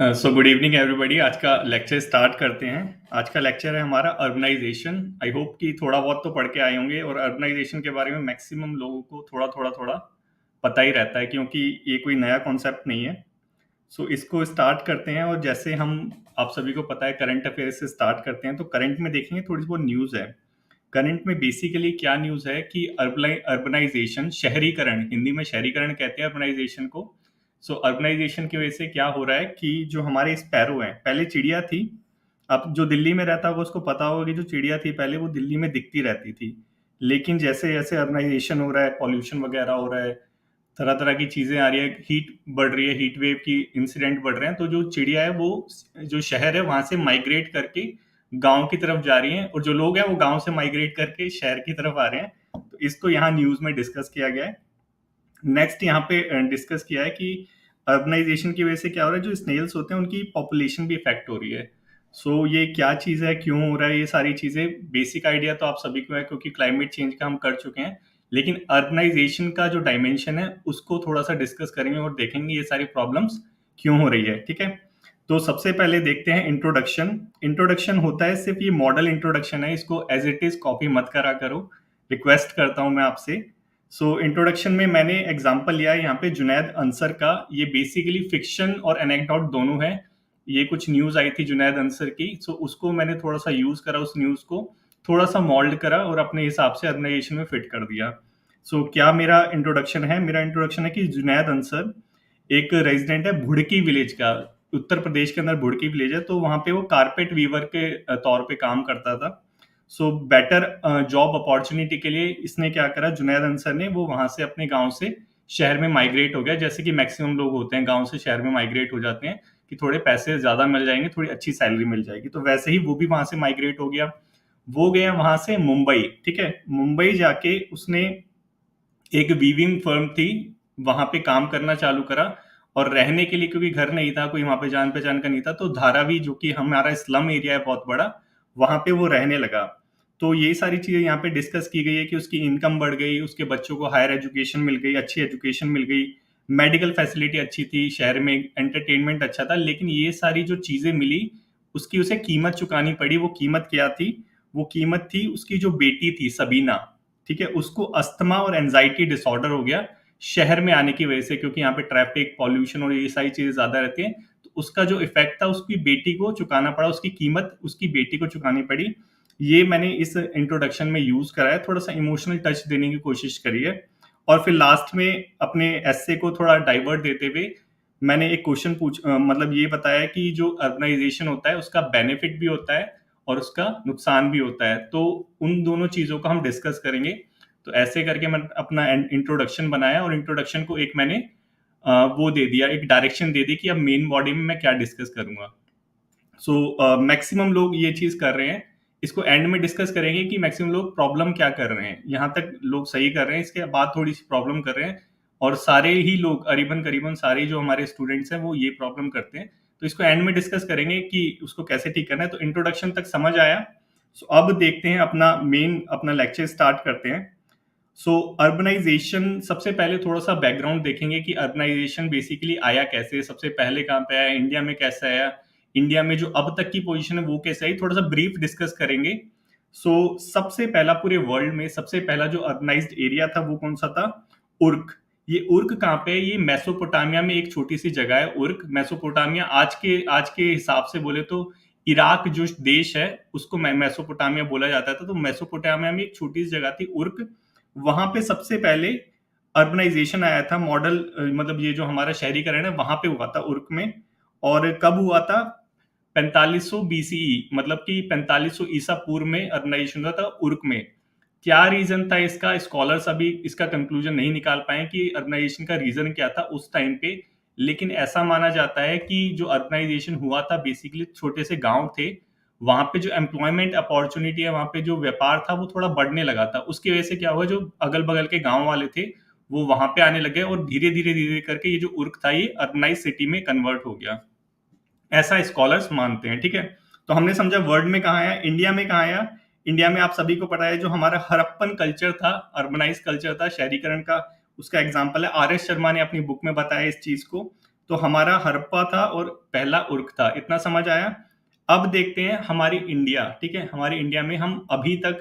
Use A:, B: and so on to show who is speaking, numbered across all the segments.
A: So good evening everybody. आज का lecture start करते हैं। आज का लेक्चर है हमारा अर्बनाइजेशन। आई होप कि थोड़ा बहुत तो पढ़ के आए होंगे और अर्बनाइजेशन के बारे में मैक्सिमम लोगों को थोड़ा थोड़ा थोड़ा पता ही रहता है, क्योंकि ये कोई नया कॉन्सेप्ट नहीं है। सो इसको स्टार्ट करते हैं। और जैसे हम आप सभी को पता है, करंट अफेयर से स्टार्ट करते हैं। तो करंट में देखेंगे थोड़ी बहुत न्यूज़ है। करंट में बेसिकली क्या न्यूज़ है कि अर्बनाइजेशन, शहरीकरण, हिंदी में शहरीकरण कहते हैं अर्बनाइजेशन को। सो अर्बनाइजेशन की वजह से क्या हो रहा है कि जो हमारे स्पैरो हैं, पहले चिड़िया थी। अब जो दिल्ली में रहता होगा उसको पता होगा कि जो चिड़िया थी पहले वो दिल्ली में दिखती रहती थी। लेकिन जैसे जैसे अर्बनाइजेशन हो रहा है, पॉल्यूशन वगैरह हो रहा है, तरह तरह की चीजें आ रही है, हीट बढ़ रही है, हीट वेव की इंसिडेंट बढ़ रहे हैं, तो जो चिड़िया है वो जो शहर है वहां से माइग्रेट करके गांव की तरफ जा रही हैं, और जो लोग हैं वो गांव से माइग्रेट करके शहर की तरफ आ रहे हैं। तो इसको यहाँ न्यूज में डिस्कस किया गया है। नेक्स्ट यहाँ पे डिस्कस किया है कि अर्बनाइजेशन की वजह से क्या हो रहा है, जो स्नेल्स होते हैं उनकी पॉपुलेशन भी इफेक्ट हो रही है। सो ये क्या चीज़ है, क्यों हो रहा है, ये सारी चीज़ें बेसिक आइडिया तो आप सभी को है, क्योंकि क्लाइमेट चेंज का हम कर चुके हैं। लेकिन अर्बनाइजेशन का जो डायमेंशन है उसको थोड़ा सा डिस्कस करेंगे और देखेंगे ये सारी प्रॉब्लम्स क्यों हो रही है। ठीक है, तो सबसे पहले देखते हैं इंट्रोडक्शन। इंट्रोडक्शन होता है, सिर्फ ये मॉडल इंट्रोडक्शन है, इसको एज इट इज कॉपी मत करा करो, रिक्वेस्ट करता हूं मैं आपसे। सो इंट्रोडक्शन में मैंने एग्जांपल लिया है यहाँ पे जुनैद अंसर का। ये बेसिकली फिक्शन और एनेक्डोट दोनों है। ये कुछ न्यूज आई थी जुनैद अंसर की, सो उसको मैंने थोड़ा सा यूज करा, उस न्यूज को थोड़ा सा मोल्ड करा और अपने हिसाब से अर्बनाइजेशन में फिट कर दिया। सो क्या मेरा इंट्रोडक्शन है? मेरा इंट्रोडक्शन है कि जुनैद अंसर एक रेजिडेंट है भुड़की विलेज का। उत्तर प्रदेश के अंदर भुड़की विलेज है, तो वहां पे वो कारपेट वीवर के तौर पे काम करता था। सो बेटर जॉब अपॉर्चुनिटी के लिए इसने क्या करा, जुनैद अंसर ने, वो वहां से अपने गांव से शहर में माइग्रेट हो गया। जैसे कि मैक्सिमम लोग होते हैं, गांव से शहर में माइग्रेट हो जाते हैं कि थोड़े पैसे ज्यादा मिल जाएंगे, थोड़ी अच्छी सैलरी मिल जाएगी। तो वैसे ही वो भी वहां से माइग्रेट हो गया। वो गया वहां से मुंबई। ठीक है, मुंबई जाके उसने एक वीविंग फर्म थी, वहां पे काम करना चालू करा। और रहने के लिए, क्योंकि घर नहीं था, कोई वहां पे जान पहचान का नहीं था, तो धारावी, जो कि हमारा स्लम एरिया है बहुत बड़ा, वहां पे वो रहने लगा। तो ये सारी चीजें यहाँ पे डिस्कस की गई है कि उसकी इनकम बढ़ गई, उसके बच्चों को हायर एजुकेशन मिल गई, अच्छी एजुकेशन मिल गई, मेडिकल फैसिलिटी अच्छी थी, शहर में एंटरटेनमेंट अच्छा था। लेकिन ये सारी जो चीजें मिली, उसकी उसे कीमत चुकानी पड़ी। वो कीमत क्या थी? वो कीमत थी उसकी जो बेटी थी सबीना। ठीक है, उसको अस्थमा और एंजाइटी डिसऑर्डर हो गया शहर में आने की वजह से, क्योंकि यहाँ पे ट्रैफिक, पॉल्यूशन और ये सारी चीजें ज्यादा रहती हैं। तो उसका जो इफेक्ट था, उसकी बेटी को चुकाना पड़ा, उसकी कीमत उसकी बेटी को चुकानी पड़ी। ये मैंने इस इंट्रोडक्शन में यूज करा है, थोड़ा सा इमोशनल टच देने की कोशिश करी है। और फिर लास्ट में अपने एस्से को थोड़ा डाइवर्ट देते हुए मैंने एक क्वेश्चन मतलब ये बताया कि जो अर्बनाइजेशन होता है उसका बेनिफिट भी होता है और उसका नुकसान भी होता है। तो उन दोनों चीजों को हम डिस्कस करेंगे। तो ऐसे करके मैं अपना इंट्रोडक्शन बनाया, और इंट्रोडक्शन को एक मैंने वो दे दिया, एक डायरेक्शन दे दी कि अब मेन बॉडी में मैं क्या डिस्कस करूंगा। सो मैक्सिमम लोग ये चीज कर रहे हैं। इसको एंड में डिस्कस करेंगे कि मैक्सिमम लोग प्रॉब्लम क्या कर रहे हैं। यहाँ तक लोग सही कर रहे हैं, इसके बाद थोड़ी सी प्रॉब्लम कर रहे हैं। और सारे ही लोग, करीबन करीबन सारे जो हमारे स्टूडेंट्स हैं, वो ये प्रॉब्लम करते हैं। तो इसको एंड में डिस्कस करेंगे कि उसको कैसे ठीक करना है। तो इंट्रोडक्शन तक समझ आया। सो अब देखते हैं अपना लेक्चर स्टार्ट करते हैं। सो अर्बनाइजेशन, सबसे पहले थोड़ा सा बैकग्राउंड देखेंगे कि अर्बनाइजेशन बेसिकली आया कैसे, सबसे पहले कहाँ पे आया, इंडिया में कैसे आया, इंडिया में जो अब तक की पोजीशन है वो कैसे आई, थोड़ा सा ब्रीफ डिस्कस करेंगे। सबसे पहला, पूरे वर्ल्ड में सबसे पहला जो अर्बनाइज्ड एरिया था वो कौन सा था? उर्क। ये उर्क कहाँ पे है? ये मेसोपोटामिया में एक छोटी सी जगह है उर्क। मेसोपोटामिया आज के हिसाब से बोले तो इराक जो देश है उसको मेसोपोटामिया बोला जाता था। तो मेसोपोटामिया में एक छोटी सी जगह थी उर्क। वहां पे सबसे पहले अर्बनाइजेशन आया था, मॉडल मतलब ये जो हमारा शहरीकरण है वहां पे हुआ था उर्क में। और कब हुआ था? 4500 बीसीई, मतलब कि 4500 ईसा पूर्व में अर्बनाइजेशन हुआ था उर्क में। क्या रीजन था इसका? स्कॉलर्स अभी इसका कंक्लूजन नहीं निकाल पाए कि अर्बनाइजेशन का रीजन क्या था उस टाइम पे। लेकिन ऐसा माना जाता है कि जो अर्बनाइजेशन हुआ था, बेसिकली छोटे से गांव थे, वहां पे जो एम्प्लॉयमेंट अपॉर्चुनिटी है, वहां पे जो व्यापार था वो थोड़ा बढ़ने लगा था। उसकी वजह से क्या हुआ, जो अगल बगल के गांव वाले थे वो वहां पे आने लगे, और धीरे धीरे धीरे करके ये जो उर्क था ये अर्बनाइज सिटी में कन्वर्ट हो गया, ऐसा स्कॉलर्स मानते हैं। ठीक है, तो हमने समझा वर्ल्ड में कहाँ आया, इंडिया में कहाँ आया। इंडिया में आप सभी को पता है जो हमारा हड़प्पन कल्चर था, अर्बनाइज कल्चर था शहरीकरण का, उसका एग्जाम्पल है। आर एस शर्मा ने अपनी बुक में बताया इस चीज को। तो हमारा हड़प्पा था और पहला उर्क था। इतना समझ आया? अब देखते हैं हमारी इंडिया, ठीक है, हमारी इंडिया में हम अभी तक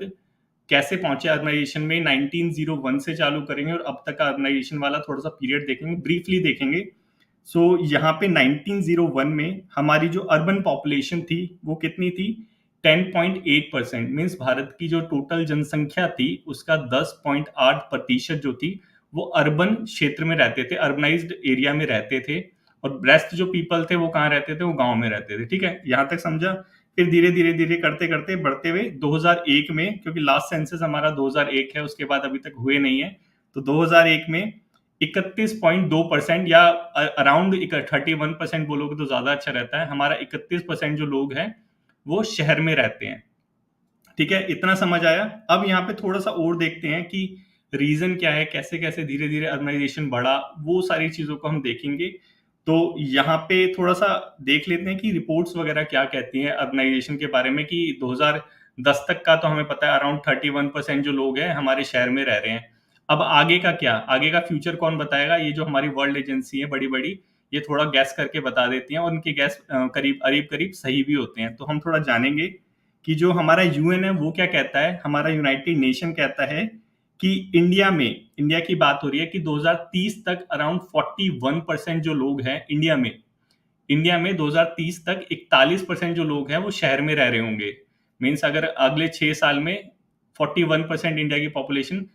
A: कैसे पहुंचे अर्बनाइजेशन में। 1901 से चालू करेंगे और अब तक का अर्बनाइजेशन वाला थोड़ा सा पीरियड देखेंगे, ब्रीफली देखेंगे। सो यहाँ पे 1901 में हमारी जो अर्बन पॉपुलेशन थी वो कितनी थी? 10.8%। मीन्स भारत की जो टोटल जनसंख्या थी उसका 10.8% जो थी वो अर्बन क्षेत्र में रहते थे, अर्बनाइज्ड एरिया में रहते थे। और रेस्ट जो पीपल थे वो कहाँ रहते थे? वो गांव में रहते थे। ठीक है, यहां तक समझा? फिर धीरे धीरे धीरे करते करते बढ़ते हुए 2001 में, क्योंकि लास्ट सेंसस हमारा 2001 है, उसके बाद अभी तक हुए नहीं है, तो 2001 में 31.2% या अराउंड 31% बोलोगे तो ज्यादा अच्छा रहता है, हमारा 31% जो लोग हैं वो शहर में रहते हैं। ठीक है, इतना समझ आया? अब यहाँ पे थोड़ा सा और देखते हैं कि रीजन क्या है, कैसे कैसे धीरे धीरे अर्बनाइजेशन बढ़ा, वो सारी चीजों को हम देखेंगे। तो यहाँ पे थोड़ा सा देख लेते हैं कि रिपोर्ट्स वगैरह क्या कहती हैं अर्बनाइजेशन के बारे में, कि 2010 तक का तो हमें पता है अराउंड 31% जो लोग हैं हमारे शहर में रह रहे हैं। अब आगे का क्या, आगे का फ्यूचर कौन बताएगा? ये जो हमारी वर्ल्ड एजेंसी है बड़ी बड़ी, ये थोड़ा गैस करके बता देती हैं और उनके गैस करीब करीब सही भी होते हैं। तो हम थोड़ा जानेंगे कि जो हमारा यूएन है वो क्या कहता है, हमारा यूनाइटेड नेशन कहता है कि इंडिया में, इंडिया की बात हो रही है कि 2030 तक अराउंड 41% जो लोग हैं इंडिया में 2030 तक 41% जो लोग हैं वो शहर में रह रहे होंगे। मीन्स अगर अगले 6 साल में 41% इंडिया की पॉपुलेशन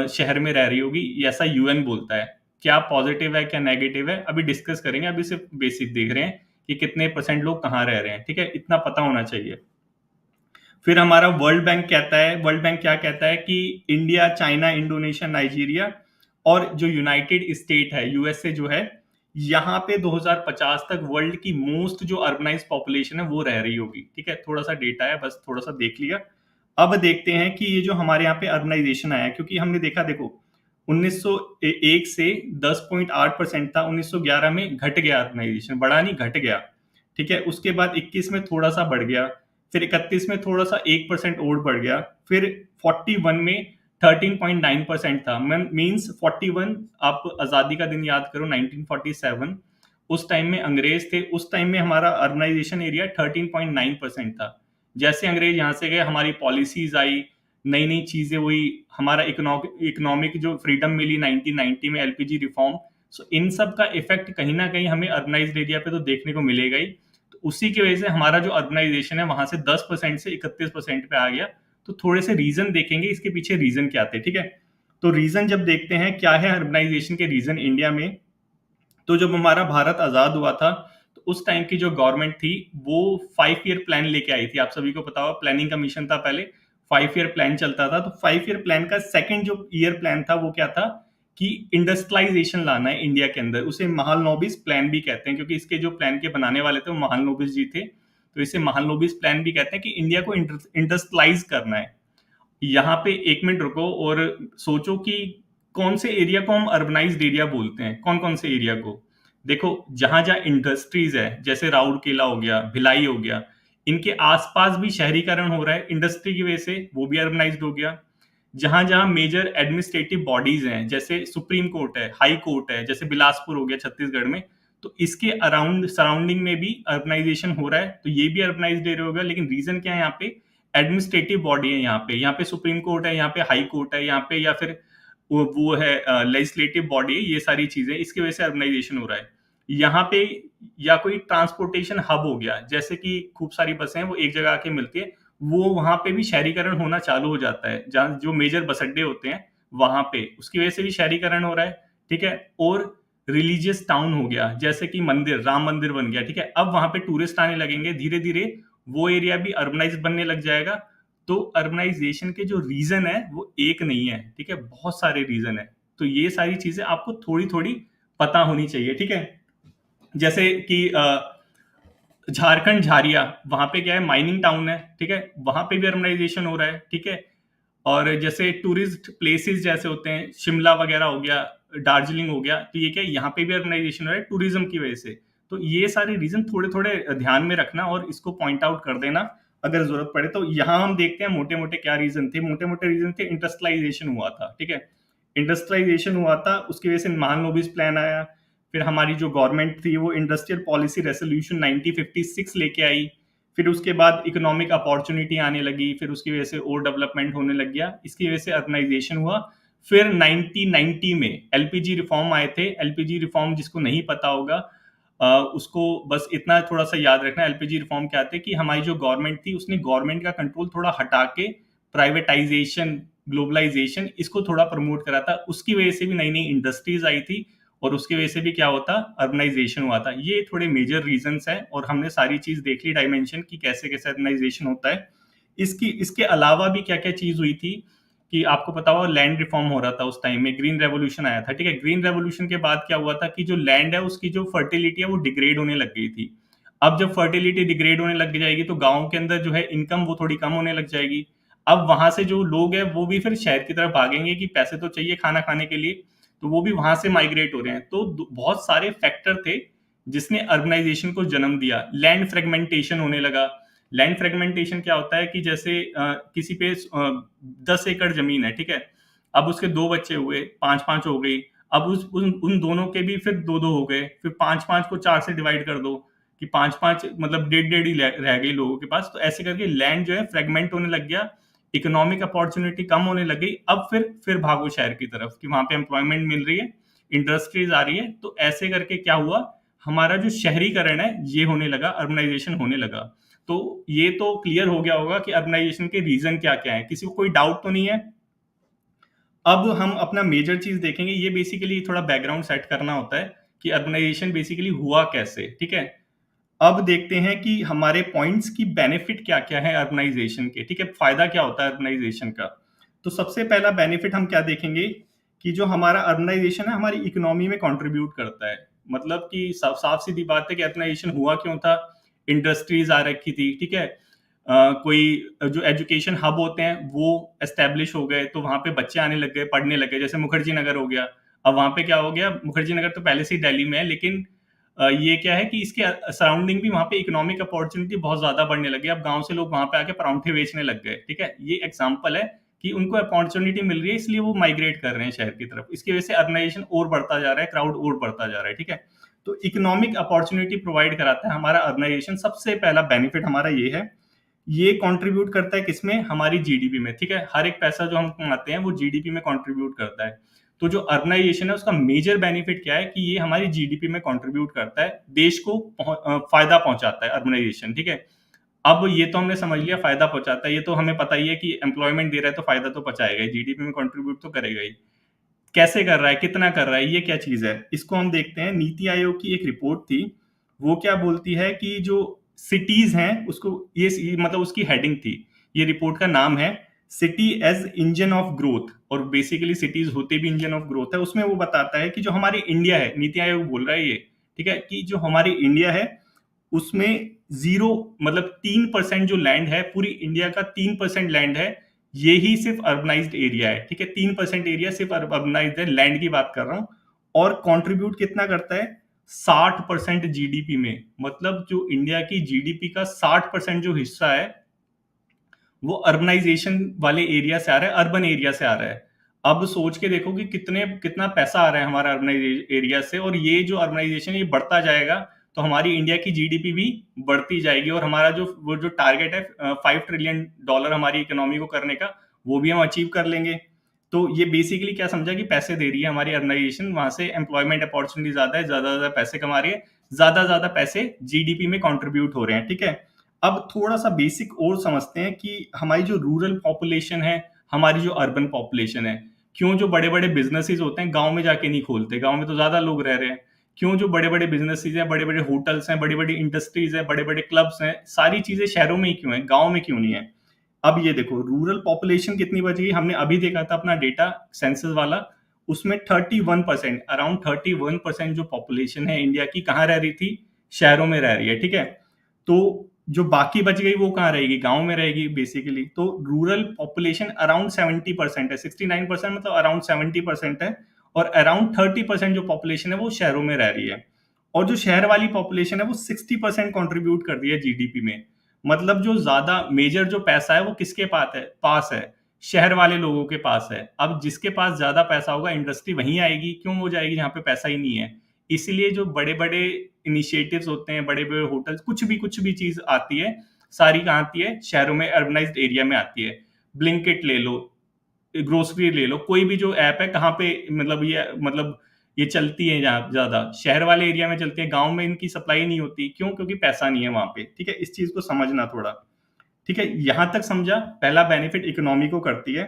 A: शहर में रह रही होगी, ऐसा यूएन बोलता है। क्या पॉजिटिव है क्या नेगेटिव है अभी डिस्कस करेंगे, अभी सिर्फ बेसिक देख रहे हैं कि कितने परसेंट लोग कहाँ रह रहे हैं। ठीक है, इतना पता होना चाहिए। फिर हमारा वर्ल्ड बैंक कहता है, वर्ल्ड बैंक क्या कहता है कि इंडिया, चाइना, इंडोनेशिया, नाइजीरिया और जो यूनाइटेड स्टेट है, यूएसए जो है, यहाँ पे 2050 तक वर्ल्ड की मोस्ट जो अर्बनाइज पॉपुलेशन है वो रह रही होगी। ठीक है, थोड़ा सा डेटा है, बस थोड़ा सा देख लिया। अब देखते हैं कि ये जो हमारे यहाँ पे अर्बनाइजेशन आया, क्योंकि हमने देखा, देखो 1901 से 10.8% था, 1911 में घट गया अर्बनाइजेशन, बढ़ा नहीं घट गया। ठीक है, उसके बाद 21 में थोड़ा सा बढ़ गया, फिर 31 में थोड़ा सा 1% और बढ़ गया, फिर 41 में 13.9% था। मीन्स 41, आप आजादी का दिन याद करो 1947, उस टाइम में अंग्रेज थे, उस टाइम में हमारा अर्बनाइजेशन एरिया 13.9% था। जैसे अंग्रेज यहाँ से गए, हमारी पॉलिसीज आई, नई नई चीजें हुई, हमारा इकोनॉमिक जो फ्रीडम मिली 1990 में, एलपीजी रिफॉर्म, सो इन सब का इफेक्ट कहीं ना कहीं हमें अर्बनाइज्ड एरिया पे तो देखने को मिलेगा ही। तो उसी की वजह से हमारा जो अर्बनाइजेशन है वहां से 10% से 31% पे आ गया। तो थोड़े से रीजन देखेंगे इसके पीछे, रीजन क्या थे। ठीक है, तो रीजन जब देखते हैं क्या है अर्बनाइजेशन के रीजन इंडिया में, तो जब हमारा भारत आजाद हुआ था तो उस टाइम की जो गवर्नमेंट थी वो 5 ईयर प्लान लेके आई थी। आप सभी को पता होगा, प्लानिंग का मिशन था पहले, 5 ईयर प्लान चलता था। तो 5 ईयर प्लान का सेकंड जो ईयर प्लान था वो क्या था कि इंडस्ट्रियलाइजेशन लाना है इंडिया के अंदर। उसे महालनोबिस प्लान भी कहते हैं, क्योंकि इसके जो प्लान के बनाने वाले थे वो महालनोबिस जी थे, तो इसे महालनोबिस प्लान भी कहते हैं कि इंडिया को इंडस्ट्रियलाइज करना है। यहाँ पे एक मिनट रुको और सोचो कि कौन से एरिया को हम अर्बनाइज्ड एरिया बोलते हैं, कौन कौन से एरिया को? देखो, जहां जहां इंडस्ट्रीज है, जैसे राउरकेला हो गया, भिलाई हो गया, इनके आसपास भी शहरीकरण हो रहा है इंडस्ट्री की वजह से, वो भी अर्बनाइज्ड हो गया। जहां जहां मेजर एडमिनिस्ट्रेटिव बॉडीज हैं, जैसे सुप्रीम कोर्ट है, हाई कोर्ट है, जैसे बिलासपुर हो गया छत्तीसगढ़ में, तो इसके अराउंड सराउंडिंग में भी अर्बनाइजेशन हो रहा है, तो ये भी अर्बनाइज्ड एरिया हो गया। लेकिन रीजन क्या है? यहाँ पे एडमिनिस्ट्रेटिव बॉडी है, यहाँ पे सुप्रीम कोर्ट है, यहाँ पे हाई कोर्ट है, यहाँ पे या फिर वो है लेजिस्लेटिव बॉडी है, ये सारी चीजें, इसकी वजह से अर्बनाइजेशन हो रहा है। यहाँ पे या कोई ट्रांसपोर्टेशन हब हो गया, जैसे कि खूब सारी बसें हैं वो एक जगह आके मिलती है, वो वहां पे भी शहरीकरण होना चालू हो जाता है, जहाँ जो मेजर बस अड्डे होते हैं वहां पे, उसकी वजह से भी शहरीकरण हो रहा है। ठीक है, और रिलीजियस टाउन हो गया, जैसे कि मंदिर, राम मंदिर बन गया। ठीक है, अब वहां पे टूरिस्ट आने लगेंगे, धीरे धीरे वो एरिया भी अर्बनाइज बनने लग जाएगा। तो अर्बनाइजेशन के जो रीजन है वो एक नहीं है, ठीक है, बहुत सारे रीजन है। तो ये सारी चीजें आपको थोड़ी थोड़ी पता होनी चाहिए। ठीक है, जैसे कि झारखंड झारिया, वहां पे क्या है, माइनिंग टाउन है। ठीक है, वहां पे भी अर्बनाइजेशन हो रहा है। ठीक है, और जैसे टूरिस्ट प्लेसेस जैसे होते हैं, शिमला वगैरह हो गया, दार्जिलिंग हो गया, तो ये क्या है, यहाँ पे भी अर्बनाइजेशन हो रहा है टूरिज्म की वजह से। तो ये सारे रीजन थोड़े थोड़े ध्यान में रखना और इसको पॉइंट आउट कर देना अगर जरूरत पड़े। तो यहाँ हम देखते हैं मोटे मोटे क्या रीजन थे। मोटे मोटे रीजन थे, इंडस्ट्रियलाइजेशन हुआ था। ठीक है, इंडस्ट्रियलाइजेशन हुआ था, उसकी वजह से महालनोबिस प्लान आया, फिर हमारी जो गवर्नमेंट थी वो इंडस्ट्रियल पॉलिसी रेजोल्यूशन 1956 लेके आई। फिर उसके बाद इकोनॉमिक अपॉर्चुनिटी आने लगी, फिर उसकी वजह से और डेवलपमेंट होने लग गया, इसकी वजह से अर्बनाइजेशन हुआ। फिर 1990 में एलपीजी रिफॉर्म आए थे। एलपीजी रिफॉर्म जिसको नहीं पता होगा उसको बस इतना थोड़ा सा याद रखना, एलपीजी रिफॉर्म क्या थे कि हमारी जो गवर्नमेंट थी उसने गवर्नमेंट का कंट्रोल थोड़ा हटा के प्राइवेटाइजेशन, ग्लोबलाइजेशन, इसको थोड़ा प्रमोट करा था। उसकी वजह से भी नई नई इंडस्ट्रीज आई थी और उसकी वजह से भी क्या होता, अर्बनाइजेशन हुआ था। ये थोड़े मेजर रीजंस हैं और हमने सारी चीज देख ली डायमेंशन की कैसे कैसे अर्बनाइजेशन होता है। इसके अलावा भी क्या क्या चीज हुई थी कि आपको पता होगा लैंड रिफॉर्म हो रहा था उस टाइम में, ग्रीन रेवोल्यूशन आया था, ठीक है। ग्रीन रेवोल्यूशन के बाद क्या हुआ था कि जो लैंड है उसकी जो फर्टिलिटी है वो डिग्रेड होने लग गई थी। अब जब फर्टिलिटी डिग्रेड होने लग जाएगी तो गांव के अंदर जो है इनकम वो थोड़ी कम होने लग जाएगी। अब वहां से जो लोग हैं वो भी फिर शहर की तरफ भागेंगे कि पैसे तो चाहिए खाना खाने के लिए, तो वो भी वहां से माइग्रेट हो रहे हैं। तो बहुत सारे फैक्टर थे जिसने अर्बनाइजेशन को जन्म दिया। लैंड फ्रेगमेंटेशन होने लगा। लैंड फ्रेगमेंटेशन क्या होता है कि जैसे किसी पे 10 एकड़ जमीन है, ठीक है। अब उसके दो बच्चे हुए, पांच पांच हो गई। अब उन दोनों के भी फिर दो दो हो गए, फिर पांच पांच को चार से डिवाइड कर दो कि पांच पांच मतलब डेढ़ डेढ़ ही रह गई लोगों के पास। तो ऐसे करके लैंड जो है फ्रेगमेंट होने लग गया, इकोनॉमिक अपॉर्चुनिटी कम होने लग गई। अब फिर भागो शहर की तरफ कि वहां पे एम्प्लॉयमेंट मिल रही है, इंडस्ट्रीज आ रही है। तो ऐसे करके क्या हुआ, हमारा जो शहरीकरण है ये होने लगा, अर्बनाइजेशन होने लगा। तो ये तो क्लियर हो गया होगा कि अर्बनाइजेशन के रीजन क्या क्या है, किसी को कोई डाउट तो नहीं है। अब हम अपना मेजर चीज देखेंगे, ये बेसिकली थोड़ा बैकग्राउंड सेट करना होता है कि अर्बनाइजेशन बेसिकली हुआ कैसे, ठीक है। अब देखते हैं कि हमारे पॉइंट्स की बेनिफिट क्या क्या है अर्बनाइजेशन के, ठीक है, फायदा क्या होता है अर्बनाइजेशन का। तो सबसे पहला बेनिफिट हम क्या देखेंगे कि जो हमारा अर्बनाइजेशन है हमारी इकोनॉमी में कंट्रीब्यूट करता है। मतलब कि साफ साफ सीधी बात है कि अर्बनाइजेशन हुआ क्यों था, इंडस्ट्रीज आ रखी थी, ठीक है। कोई जो एजुकेशन हब होते हैं वो एस्टेब्लिश हो गए, तो वहां पे बच्चे आने लग गए, पढ़ने लग गए, जैसे मुखर्जी नगर हो गया। अब वहां पे क्या हो गया, मुखर्जी नगर तो पहले से ही दिल्ली में है, लेकिन ये क्या है कि इसके सराउंडिंग भी वहां पे इकोनॉमिक अपॉर्चुनिटी बहुत ज्यादा बढ़ने लगी। अब गांव से लोग वहां पे आके परांठे बेचने लग गए, ठीक है। ये एग्जांपल है कि उनको अपॉर्चुनिटी मिल रही है, इसलिए वो माइग्रेट कर रहे हैं शहर की तरफ। इसकी वजह से अर्बनाइजेशन और बढ़ता जा रहा है, क्राउड और बढ़ता जा रहा है, ठीक है। तो इकोनॉमिक अपॉर्चुनिटी प्रोवाइड कराता है हमारा अर्बनाइजेशन। सबसे पहला बेनिफिट हमारा ये है, ये कंट्रीब्यूट करता है किसमें, हमारी जीडीपी में, ठीक है। हर एक पैसा जो हम कमाते हैं वो जीडीपी में कंट्रीब्यूट करता है। तो जो अर्बनाइजेशन है उसका मेजर बेनिफिट क्या है कि ये हमारी जीडीपी में कंट्रीब्यूट करता है, देश को फायदा पहुंचाता है अर्बनाइजेशन, ठीक है। अब ये तो हमने समझ लिया फायदा पहुंचाता है, ये तो हमें पता ही है कि एम्प्लॉयमेंट दे रहा है तो फायदा तो पहुंचाएगा ही, जीडीपी में कंट्रीब्यूट तो करेगा ही। कैसे कर रहा है, कितना कर रहा है, ये क्या चीज है, इसको हम देखते हैं। नीति आयोग की एक रिपोर्ट थी, वो क्या बोलती है कि जो सिटीज हैं उसको, ये मतलब उसकी हेडिंग थी, ये रिपोर्ट का नाम है city as engine of growth. और बेसिकली सिटीज होते भी इंजन ऑफ ग्रोथ है। उसमें वो बताता है कि जो हमारी इंडिया है, नीति आयोग बोल रहा है ये, ठीक है, कि जो हमारी इंडिया है उसमें जीरो मतलब 3% जो लैंड है, पूरी इंडिया का 3% लैंड है, ये ही सिर्फ अर्बनाइज्ड एरिया है, ठीक है। 3% एरिया सिर्फ अर्बनाइज्ड है, लैंड की बात कर रहा हूं। और कंट्रीब्यूट कितना करता है, 60% जीडीपी में। मतलब जो इंडिया की जीडीपी का 60% जो हिस्सा है वो अर्बनाइजेशन वाले एरिया से आ रहा है, अर्बन एरिया से आ रहा है। अब सोच के देखो कि कितना पैसा आ रहा है हमारा अर्बनाइज एरिया से, और ये जो अर्बनाइजेशन ये बढ़ता जाएगा तो हमारी इंडिया की जीडीपी भी बढ़ती जाएगी, और हमारा जो टारगेट है $5 ट्रिलियन हमारी इकोनॉमी को करने का, वो भी हम अचीव कर लेंगे। तो ये बेसिकली क्या समझा कि पैसे दे रही है हमारी अर्बनाइजेशन, वहां से एम्प्लॉयमेंट अपॉर्चुनिटी ज्यादा है, ज्यादा पैसे कमा रही है, ज्यादा पैसे जीडीपी में कंट्रीब्यूट हो रहे हैं, ठीक है। अब थोड़ा सा बेसिक और समझते हैं कि हमारी जो रूरल पॉपुलेशन है, हमारी जो अर्बन पॉपुलेशन है, क्यों जो बड़े बड़े बिजनेसेस होते हैं गांव में जाके नहीं खोलते, गांव में तो ज्यादा लोग रह रहे हैं। क्यों जो बड़े बड़े बिजनेसेस हैं, बड़े बड़े होटल्स हैं, बड़ी बड़ी इंडस्ट्रीज हैं, बड़े बड़े क्लब्स हैं, सारी चीजें शहरों में ही क्यों है, गांव में क्यों नहीं है। अब ये देखो रूरल पॉपुलेशन कितनी बच गई, हमने अभी देखा था अपना डेटा सेंसस वाला, उसमें 31%, अराउंड 31% जो पॉपुलेशन है इंडिया की कहाँ रह रही थी, शहरों में रह रही है, ठीक है। तो जो बाकी बच गई वो कहाँ रहेगी, गांव में रहेगी बेसिकली। तो रूरल पॉपुलेशन अराउंड 70% है, 69% मतलब अराउंड 70% है, और अराउंड 30% जो पॉपुलेशन है वो शहरों में रह रही है। और जो शहर वाली पॉपुलेशन है वो 60% कंट्रीब्यूट कर रही है जीडीपी में। मतलब जो ज्यादा मेजर जो पैसा है वो किसके पास है, शहर वाले लोगों के पास है। अब जिसके पास ज्यादा पैसा होगा इंडस्ट्री वहीं आएगी, क्यों हो जाएगी जहां पे पैसा ही नहीं है। इसलिए जो बड़े बड़े इनिशिएटिव्स होते हैं, बड़े बड़े होटल्स, कुछ भी चीज आती है, सारी कहाँ आती है? शहरों में, अर्बनाइज्ड एरिया में आती है। ब्लिंकिट ले लो, ग्रोसरी ले लो, कोई भी जो ऐप है, कहाँ पे ये चलती है जहाँ ज्यादा शहर वाले एरिया में चलती है, गांव में इनकी सप्लाई नहीं होती। क्यों? क्योंकि पैसा नहीं है वहां पे। ठीक है, इस चीज को समझना थोड़ा। ठीक है, यहां तक समझा? पहला बेनिफिट इकोनॉमी को करती है।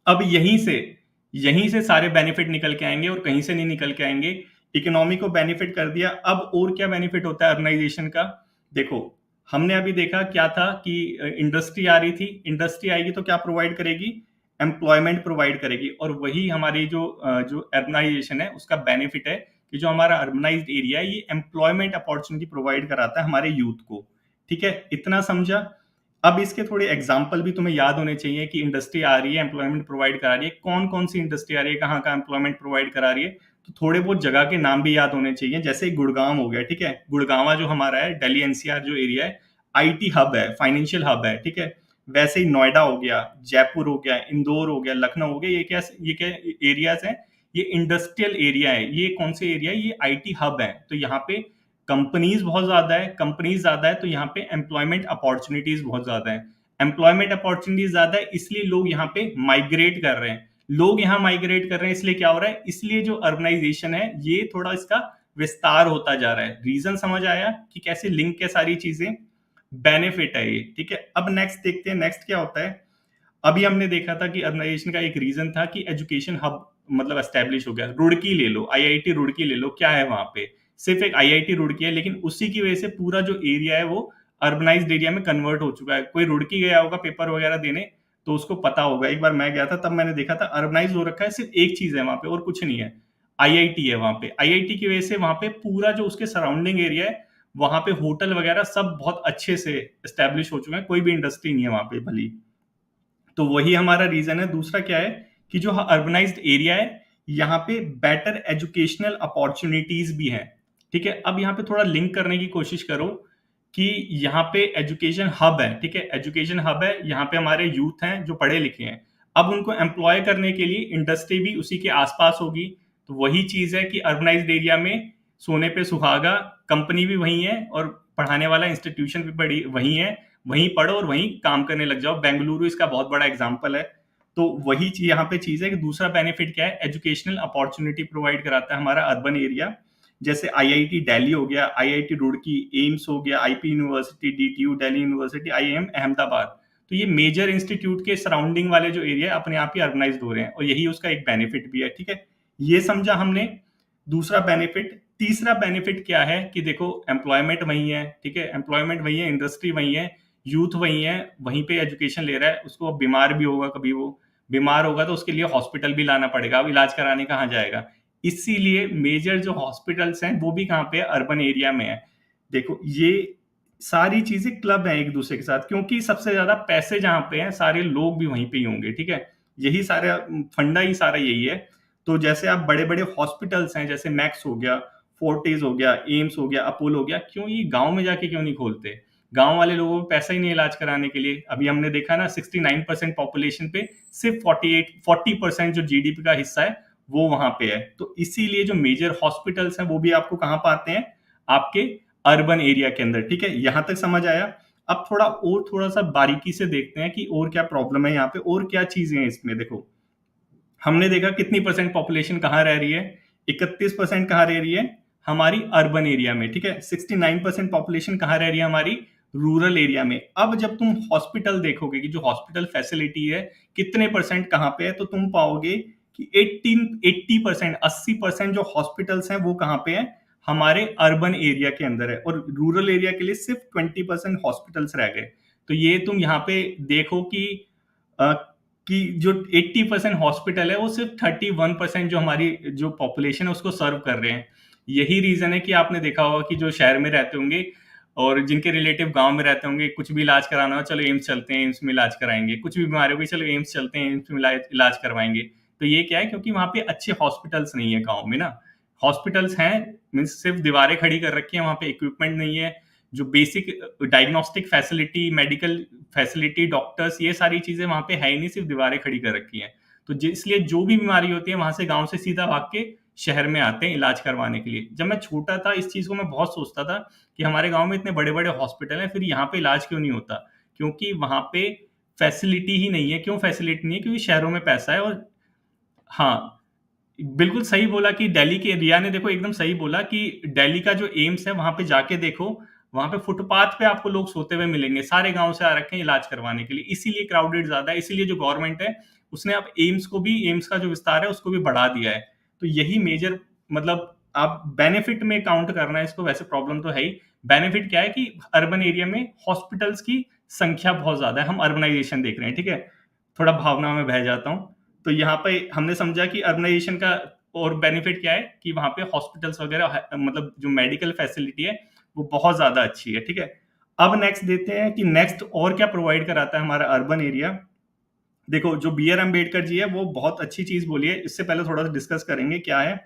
A: अब यहीं से सारे बेनिफिट निकल के आएंगे और कहीं से नहीं निकल के आएंगे। इकोनॉमी को बेनिफिट कर दिया, अब और क्या बेनिफिट होता है अर्बनाइजेशन का? देखो, हमने अभी देखा क्या था कि इंडस्ट्री आ रही थी। इंडस्ट्री आएगी तो क्या प्रोवाइड करेगी? एम्प्लॉयमेंट प्रोवाइड करेगी। और वही हमारी जो अर्बनाइजेशन है उसका बेनिफिट है कि जो हमारा अर्बनाइज्ड एरिया है ये एम्प्लॉयमेंट अपॉर्चुनिटी प्रोवाइड कराता है हमारे यूथ को। ठीक है, इतना समझा? अब इसके थोड़े एग्जाम्पल भी तुम्हें याद होने चाहिए कि इंडस्ट्री आ रही है, एम्प्लॉयमेंट प्रोवाइड करा रही है, कौन कौन सी इंडस्ट्री आ रही है, कहाँ कहाँ एम्प्लॉयमेंट प्रोवाइड करा रही है। तो थोड़े बहुत जगह के नाम भी याद होने चाहिए, जैसे गुड़गांव हो गया। ठीक है, गुड़गावा जो हमारा है, दिल्ली एनसीआर जो एरिया है, आईटी हब है, फाइनेंशियल हब है। ठीक है, वैसे ही नोएडा हो गया, जयपुर हो गया, इंदौर हो गया, लखनऊ हो गया, ये क्या एरियाज हैं? ये इंडस्ट्रियल एरिया है। ये कौन से एरिया है? ये आईटी हब है। तो यहाँ पे कंपनीज ज्यादा है, तो यहाँ पे एम्प्लॉयमेंट अपॉर्चुनिटीज बहुत ज्यादा है। एम्प्लॉयमेंट अपॉर्चुनिटीज ज्यादा है, इसलिए लोग यहाँ पे माइग्रेट कर रहे हैं। लोग यहाँ माइग्रेट कर रहे हैं, इसलिए क्या हो रहा है? इसलिए जो अर्बनाइजेशन है ये थोड़ा इसका विस्तार होता जा रहा है। रीजन समझ आया कि कैसे लिंक है सारी चीजें? बेनिफिट है ये। ठीक है, अब नेक्स्ट देखते हैं, नेक्स्ट क्या होता है। अभी हमने देखा था कि अर्बनाइजेशन का एक रीजन था कि एजुकेशन हब एस्टेब्लिश हो गया। रुड़की ले लो, आईआईटी रुड़की ले लो, क्या है वहां पे? सिर्फ एक आईआईटी रुड़की है, लेकिन उसी की वजह से पूरा जो एरिया है वो अर्बनाइज्ड एरिया में कन्वर्ट हो चुका है। कोई रुड़की गया होगा पेपर वगैरह देने तो उसको पता होगा। एक बार मैं गया था, तब मैंने देखा था अर्बनाइज हो रखा है, सिर्फ एक चीज है वहां पे और कुछ नहीं है, आईआईटी है वहां पे। आईआईटी की वजह से वहां पे पूरा जो उसके सराउंडिंग एरिया है, वहां पे होटल वगैरह सब बहुत अच्छे से एस्टेब्लिश हो चुके हैं, कोई भी इंडस्ट्री नहीं है वहां पे भली। तो वही हमारा रीजन है। दूसरा क्या है कि जो अर्बनाइज्ड एरिया है, यहाँ पे बेटर एजुकेशनल अपॉर्चुनिटीज भी हैं। ठीक है, अब यहाँ पे थोड़ा लिंक करने की कोशिश करो कि यहाँ पे एजुकेशन हब है। ठीक है, एजुकेशन हब है, यहाँ पे हमारे यूथ हैं जो पढ़े लिखे हैं। अब उनको एम्प्लॉय करने के लिए इंडस्ट्री भी उसी के आसपास होगी। तो वही चीज है कि अर्बनाइज्ड एरिया में सोने पे सुहागा, कंपनी भी वही है और पढ़ाने वाला इंस्टीट्यूशन भी बड़ी वही है। वहीं पढ़ो और वहीं काम करने लग जाओ। बेंगलुरु इसका बहुत बड़ा एग्जाम्पल है। तो वही चीज यहाँ पे चीज है कि दूसरा बेनिफिट क्या है? एजुकेशनल अपॉर्चुनिटी प्रोवाइड कराता है हमारा अर्बन एरिया। जैसे आईआईटी दिल्ली हो गया, आईआईटी रुड़की, एम्स हो गया, IP university, DTU Delhi university, IIM Ahmedabad. तो ये मेजर इंस्टीट्यूट के सराउंडिंग वाले जो एरिया अपने आप ही अर्बनाइज्ड हो रहे हैं, और यही उसका एक बेनिफिट भी है। ठीक है, ये समझा हमने दूसरा बेनिफिट। तीसरा बेनिफिट क्या है कि देखो, एम्प्लॉयमेंट वही है। ठीक है, एम्प्लॉयमेंट वही है, इंडस्ट्री वही है, यूथ वही है, वहीं पे एजुकेशन ले रहा है। उसको बीमार भी होगा, कभी वो बीमार होगा तो उसके लिए हॉस्पिटल भी लाना पड़ेगा, अब इलाज कराने कहाँ जाएगा? इसीलिए मेजर जो हॉस्पिटल्स हैं वो भी कहाँ पे है? अर्बन एरिया में है। देखो, ये सारी चीजें क्लब है एक दूसरे के साथ, क्योंकि सबसे ज्यादा पैसे जहाँ पे हैं सारे लोग भी वहीं पे ही होंगे। ठीक है, यही सारे फंडा ही सारा यही है। तो जैसे आप बड़े बड़े हॉस्पिटल्स हैं, जैसे मैक्स हो गया, फोर्टिस हो गया, एम्स हो गया, अपोलो हो गया, क्यों ये गांव में जाके क्यों नहीं खोलते? गांव वाले लोगों को पैसा ही नहीं इलाज कराने के लिए। अभी हमने देखा ना, 69% पॉपुलेशन पे सिर्फ 40% जो जीडीपी का हिस्सा है वो वहां पे है। तो इसीलिए जो मेजर हॉस्पिटल्स हैं वो भी आपको कहाँ पाते हैं? आपके अर्बन एरिया के अंदर। ठीक है, यहां तक समझ आया? अब थोड़ा सा बारीकी से देखते हैं कि और क्या प्रॉब्लम है यहाँ पे, और क्या चीजें हैं इसमें। देखो, हमने देखा कितनी परसेंट पॉपुलेशन कहाँ रह रही है? 31% कहाँ रह रही है? हमारी अर्बन एरिया में। ठीक है, 69% पॉपुलेशन कहाँ रह रही है? हमारी रूरल एरिया में। अब जब तुम हॉस्पिटल देखोगे कि जो हॉस्पिटल फैसिलिटी है कितने परसेंट कहाँ पे है, तो तुम पाओगे कि 80% 80% जो हॉस्पिटल्स हैं वो कहाँ पे है? हमारे अर्बन एरिया के अंदर है, और रूरल एरिया के लिए सिर्फ 20% हॉस्पिटल्स रह गए। तो ये तुम यहाँ पे देखो अ, कि जो 80% हॉस्पिटल है वो सिर्फ 31% जो हमारी जो पॉपुलेशन है उसको सर्व कर रहे हैं। यही रीजन है कि आपने देखा होगा कि जो शहर में रहते होंगे और जिनके रिलेटिव गांव में रहते होंगे, कुछ भी इलाज कराना हो, चलो एम्स चलते हैं, एम्स में इलाज कराएंगे। कुछ भी बीमारी होगी, चलो एम्स चलते हैं, एम्स में इलाज करवाएंगे। तो ये क्या है? क्योंकि वहां पे अच्छे हॉस्पिटल्स नहीं है गाँव में ना। हॉस्पिटल्स हैं, मीन्स सिर्फ दीवारें खड़ी कर रखी है, वहां पे इक्विपमेंट नहीं है। जो basic diagnostic facility, medical facility, doctors, ये सारी चीजें वहां पे है ही नहीं, सिर्फ दीवारें खड़ी कर रखी हैं। तो इसलिए जो भी बीमारी होती है वहां से गांव से सीधा भाग के शहर में आते हैं इलाज करवाने के लिए। जब मैं छोटा था इस चीज़ को मैं बहुत सोचता था कि हमारे गाँव में इतने बड़े-बड़े हॉस्पिटल हैं, फिर यहाँ पे इलाज क्यों नहीं होता? क्योंकि वहाँ पे फैसिलिटी ही नहीं है। क्यों फैसिलिटी नहीं है? क्योंकि शहरों में पैसा है और हाँ, बिल्कुल सही बोला कि दिल्ली के रिया ने देखो एकदम सही बोला कि दिल्ली का जो एम्स है वहाँ पे जाके देखो, वहाँ पे फुटपाथ पे आपको लोग सोते हुए मिलेंगे, सारे गाँव से आ रखे हैं इलाज करवाने के लिए, इसीलिए क्राउडेड ज़्यादा है, इसीलिए जो गवर्नमेंट है, उसने अब एम्स का जो विस्तार है उसको भी बढ़ा दिया है। तो यही मेजर मतलब आप बेनिफिट में काउंट करना है इसको, वैसे प्रॉब्लम तो है ही। बेनिफिट क्या है कि अर्बन एरिया में हॉस्पिटल्स की संख्या बहुत ज़्यादा है, हम अर्बनाइज़ेशन देख रहे हैं, ठीक है? थोड़ा भावनाओं में बह जाता हूँ। तो यहाँ पे हमने समझा कि अर्बनाइजेशन का और बेनिफिट क्या है कि वहाँ पे हॉस्पिटल्स वगैरह मतलब जो मेडिकल फैसिलिटी है वो बहुत ज़्यादा अच्छी है, ठीक है? अब नेक्स्ट देते हैं कि नेक्स्ट और क्या प्रोवाइड कराता है हमारा अर्बन एरिया। देखो जो बी आर अम्बेडकर जी है वो बहुत अच्छी चीज़ बोली है, इससे पहले थोड़ा सा डिस्कस करेंगे क्या है।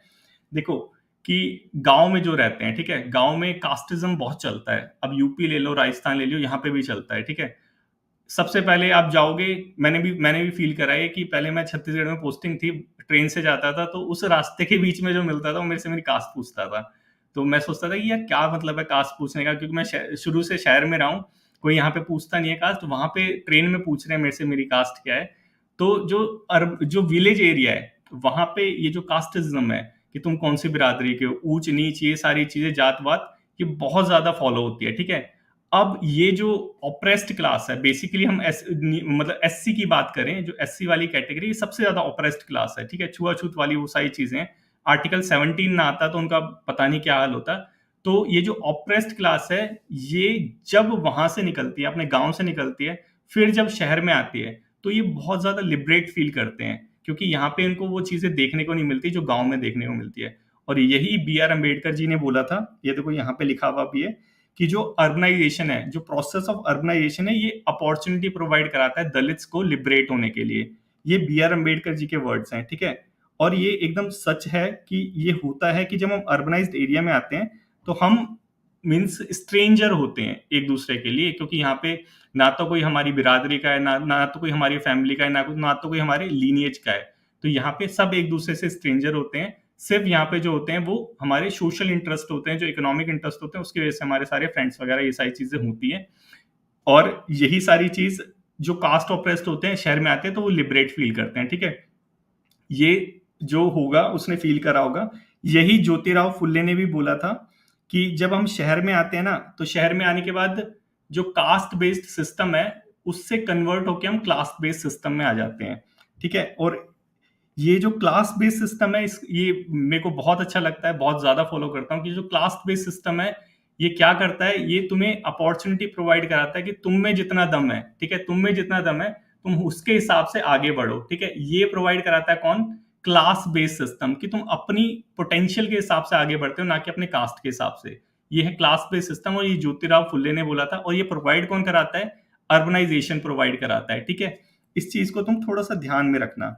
A: देखो कि गाँव में जो रहते हैं, ठीक है? गाँव में कास्टिज़्म बहुत चलता है। अब यूपी ले लो, राजस्थान ले लो, यहाँ पे भी चलता है, ठीक है? सबसे पहले आप जाओगे, मैंने भी फ़ील करा है कि पहले मैं छत्तीसगढ़ में पोस्टिंग थी, ट्रेन से जाता था, तो उस रास्ते के बीच में जो मिलता था, वो मेरे से मेरी कास्ट पूछता था। तो मैं सोचता था कि यार क्या मतलब है कास्ट पूछने का? क्योंकि मैं शुरू से शहर में रहा हूँ, कोई यहाँ पे पूछता नहीं है कास्ट, वहाँ पे ट्रेन में पूछ रहे हैं मेरे से मेरी कास्ट क्या है। तो जो विलेज एरिया है, वहाँ पे ये जो कास्टिज़्म है कि तुम कौन-सी बिरादरी के हो, ऊँच-नीच ये सारी चीज़ें जात-वात, ये बहुत ज़्यादा फ़ॉलो होती है, ठीक है? अब ये जो ऑप्रेस्ड क्लास है बेसिकली हम मतलब एससी की बात करें, जो एससी वाली कैटेगरी सबसे ज्यादा ऑप्रेस्ड क्लास है, ठीक है? छुआछूत वाली वो सारी चीजें हैं। आर्टिकल 17 ना आता तो उनका पता नहीं क्या हाल होता। तो ये जो ऑप्रेस्ड क्लास है, ये जब वहां से निकलती है, अपने गांव से निकलती है, फिर जब शहर में आती है, तो ये बहुत ज्यादा लिबरेट फील करते हैं, क्योंकि यहाँ पे इनको वो चीजें देखने को नहीं मिलती जो गांव में देखने को मिलती है। और यही बी आर अम्बेडकर जी ने बोला था, ये देखो यहाँ पे लिखा हुआ भी है कि जो अर्बनाइजेशन है, जो प्रोसेस ऑफ अर्बनाइजेशन है, ये अपॉर्चुनिटी प्रोवाइड कराता है दलित्स को लिबरेट होने के लिए। ये बी आर अम्बेडकर जी के वर्ड्स हैं, ठीक है? और ये एकदम सच है कि ये होता है कि जब हम अर्बनाइज्ड एरिया में आते हैं तो हम मीन्स स्ट्रेंजर होते हैं एक दूसरे के लिए, क्योंकि यहाँ पे ना तो कोई हमारी बिरादरी का है, ना तो कोई हमारी फैमिली का है, ना तो कोई हमारे लीनिएज का है। तो यहाँ पे सब एक दूसरे से स्ट्रेंजर होते हैं। सिर्फ यहाँ पे जो होते हैं वो हमारे सोशल इंटरेस्ट होते हैं, जो इकोनॉमिक इंटरेस्ट होते हैं, उसकी वजह से हमारे सारे फ्रेंड्स वगैरह ये सारी चीजें होती हैं। और यही सारी चीज जो कास्ट ऑप्रेस्ड होते हैं शहर में आते हैं तो वो लिबरेट फील करते हैं, ठीक है? ये जो होगा उसने फील करा होगा। यही ज्योतिराव फुल्ले ने भी बोला था कि जब हम शहर में आते हैं ना, तो शहर में आने के बाद जो कास्ट बेस्ड सिस्टम है उससे कन्वर्ट होकर हम क्लास बेस्ड सिस्टम में आ जाते हैं, ठीक है? और ये जो क्लास बेस्ड सिस्टम है ये मेरे को बहुत अच्छा लगता है, बहुत ज्यादा फॉलो करता हूँ कि जो क्लास बेस्ड सिस्टम है ये क्या करता है, ये तुम्हें अपॉर्चुनिटी प्रोवाइड कराता है कि तुम में जितना दम है, ठीक है, तुम में जितना दम है तुम उसके हिसाब से आगे बढ़ो, ठीक है? ये प्रोवाइड कराता है कौन? क्लास बेस्ड सिस्टम, कि तुम अपनी पोटेंशियल के हिसाब से आगे बढ़ते हो, ना कि अपने कास्ट के हिसाब से। ये है क्लास बेस्ड सिस्टम, और ये ज्योतिराव फुल्ले ने बोला था। और ये प्रोवाइड कौन कराता है? अर्बनाइजेशन प्रोवाइड कराता है, ठीक है? इस चीज को तुम थोड़ा सा ध्यान में रखना।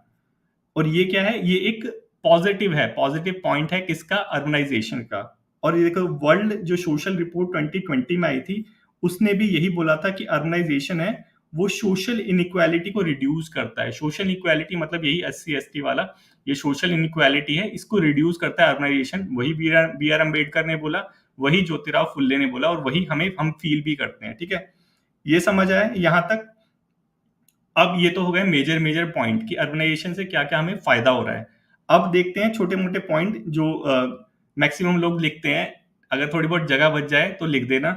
A: और ये क्या है? ये एक पॉजिटिव है, पॉजिटिव पॉइंट है किसका? अर्बनाइजेशन का। और ये देखो वर्ल्ड जो सोशल रिपोर्ट 2020 में आई थी, उसने भी यही बोला था कि अर्बनाइजेशन है वो सोशल इनइक्वालिटी को रिड्यूस करता है। सोशल इनइक्वालिटी मतलब यही एससी एसटी वाला, ये सोशल इनइक्वालिटी है, इसको रिड्यूस करता है अर्बनाइजेशन। वही बी आर अम्बेडकर ने बोला, वही ज्योतिराव फुल्ले ने बोला, और वही हम फील भी करते हैं, ठीक है? ये समझ आया यहाँ तक? अब ये तो हो गए मेजर मेजर पॉइंट कि अर्बनाइजेशन से क्या क्या हमें फायदा हो रहा है। अब देखते हैं छोटे मोटे पॉइंट जो मैक्सिमम लोग लिखते हैं। अगर थोड़ी बहुत जगह बच जाए तो लिख देना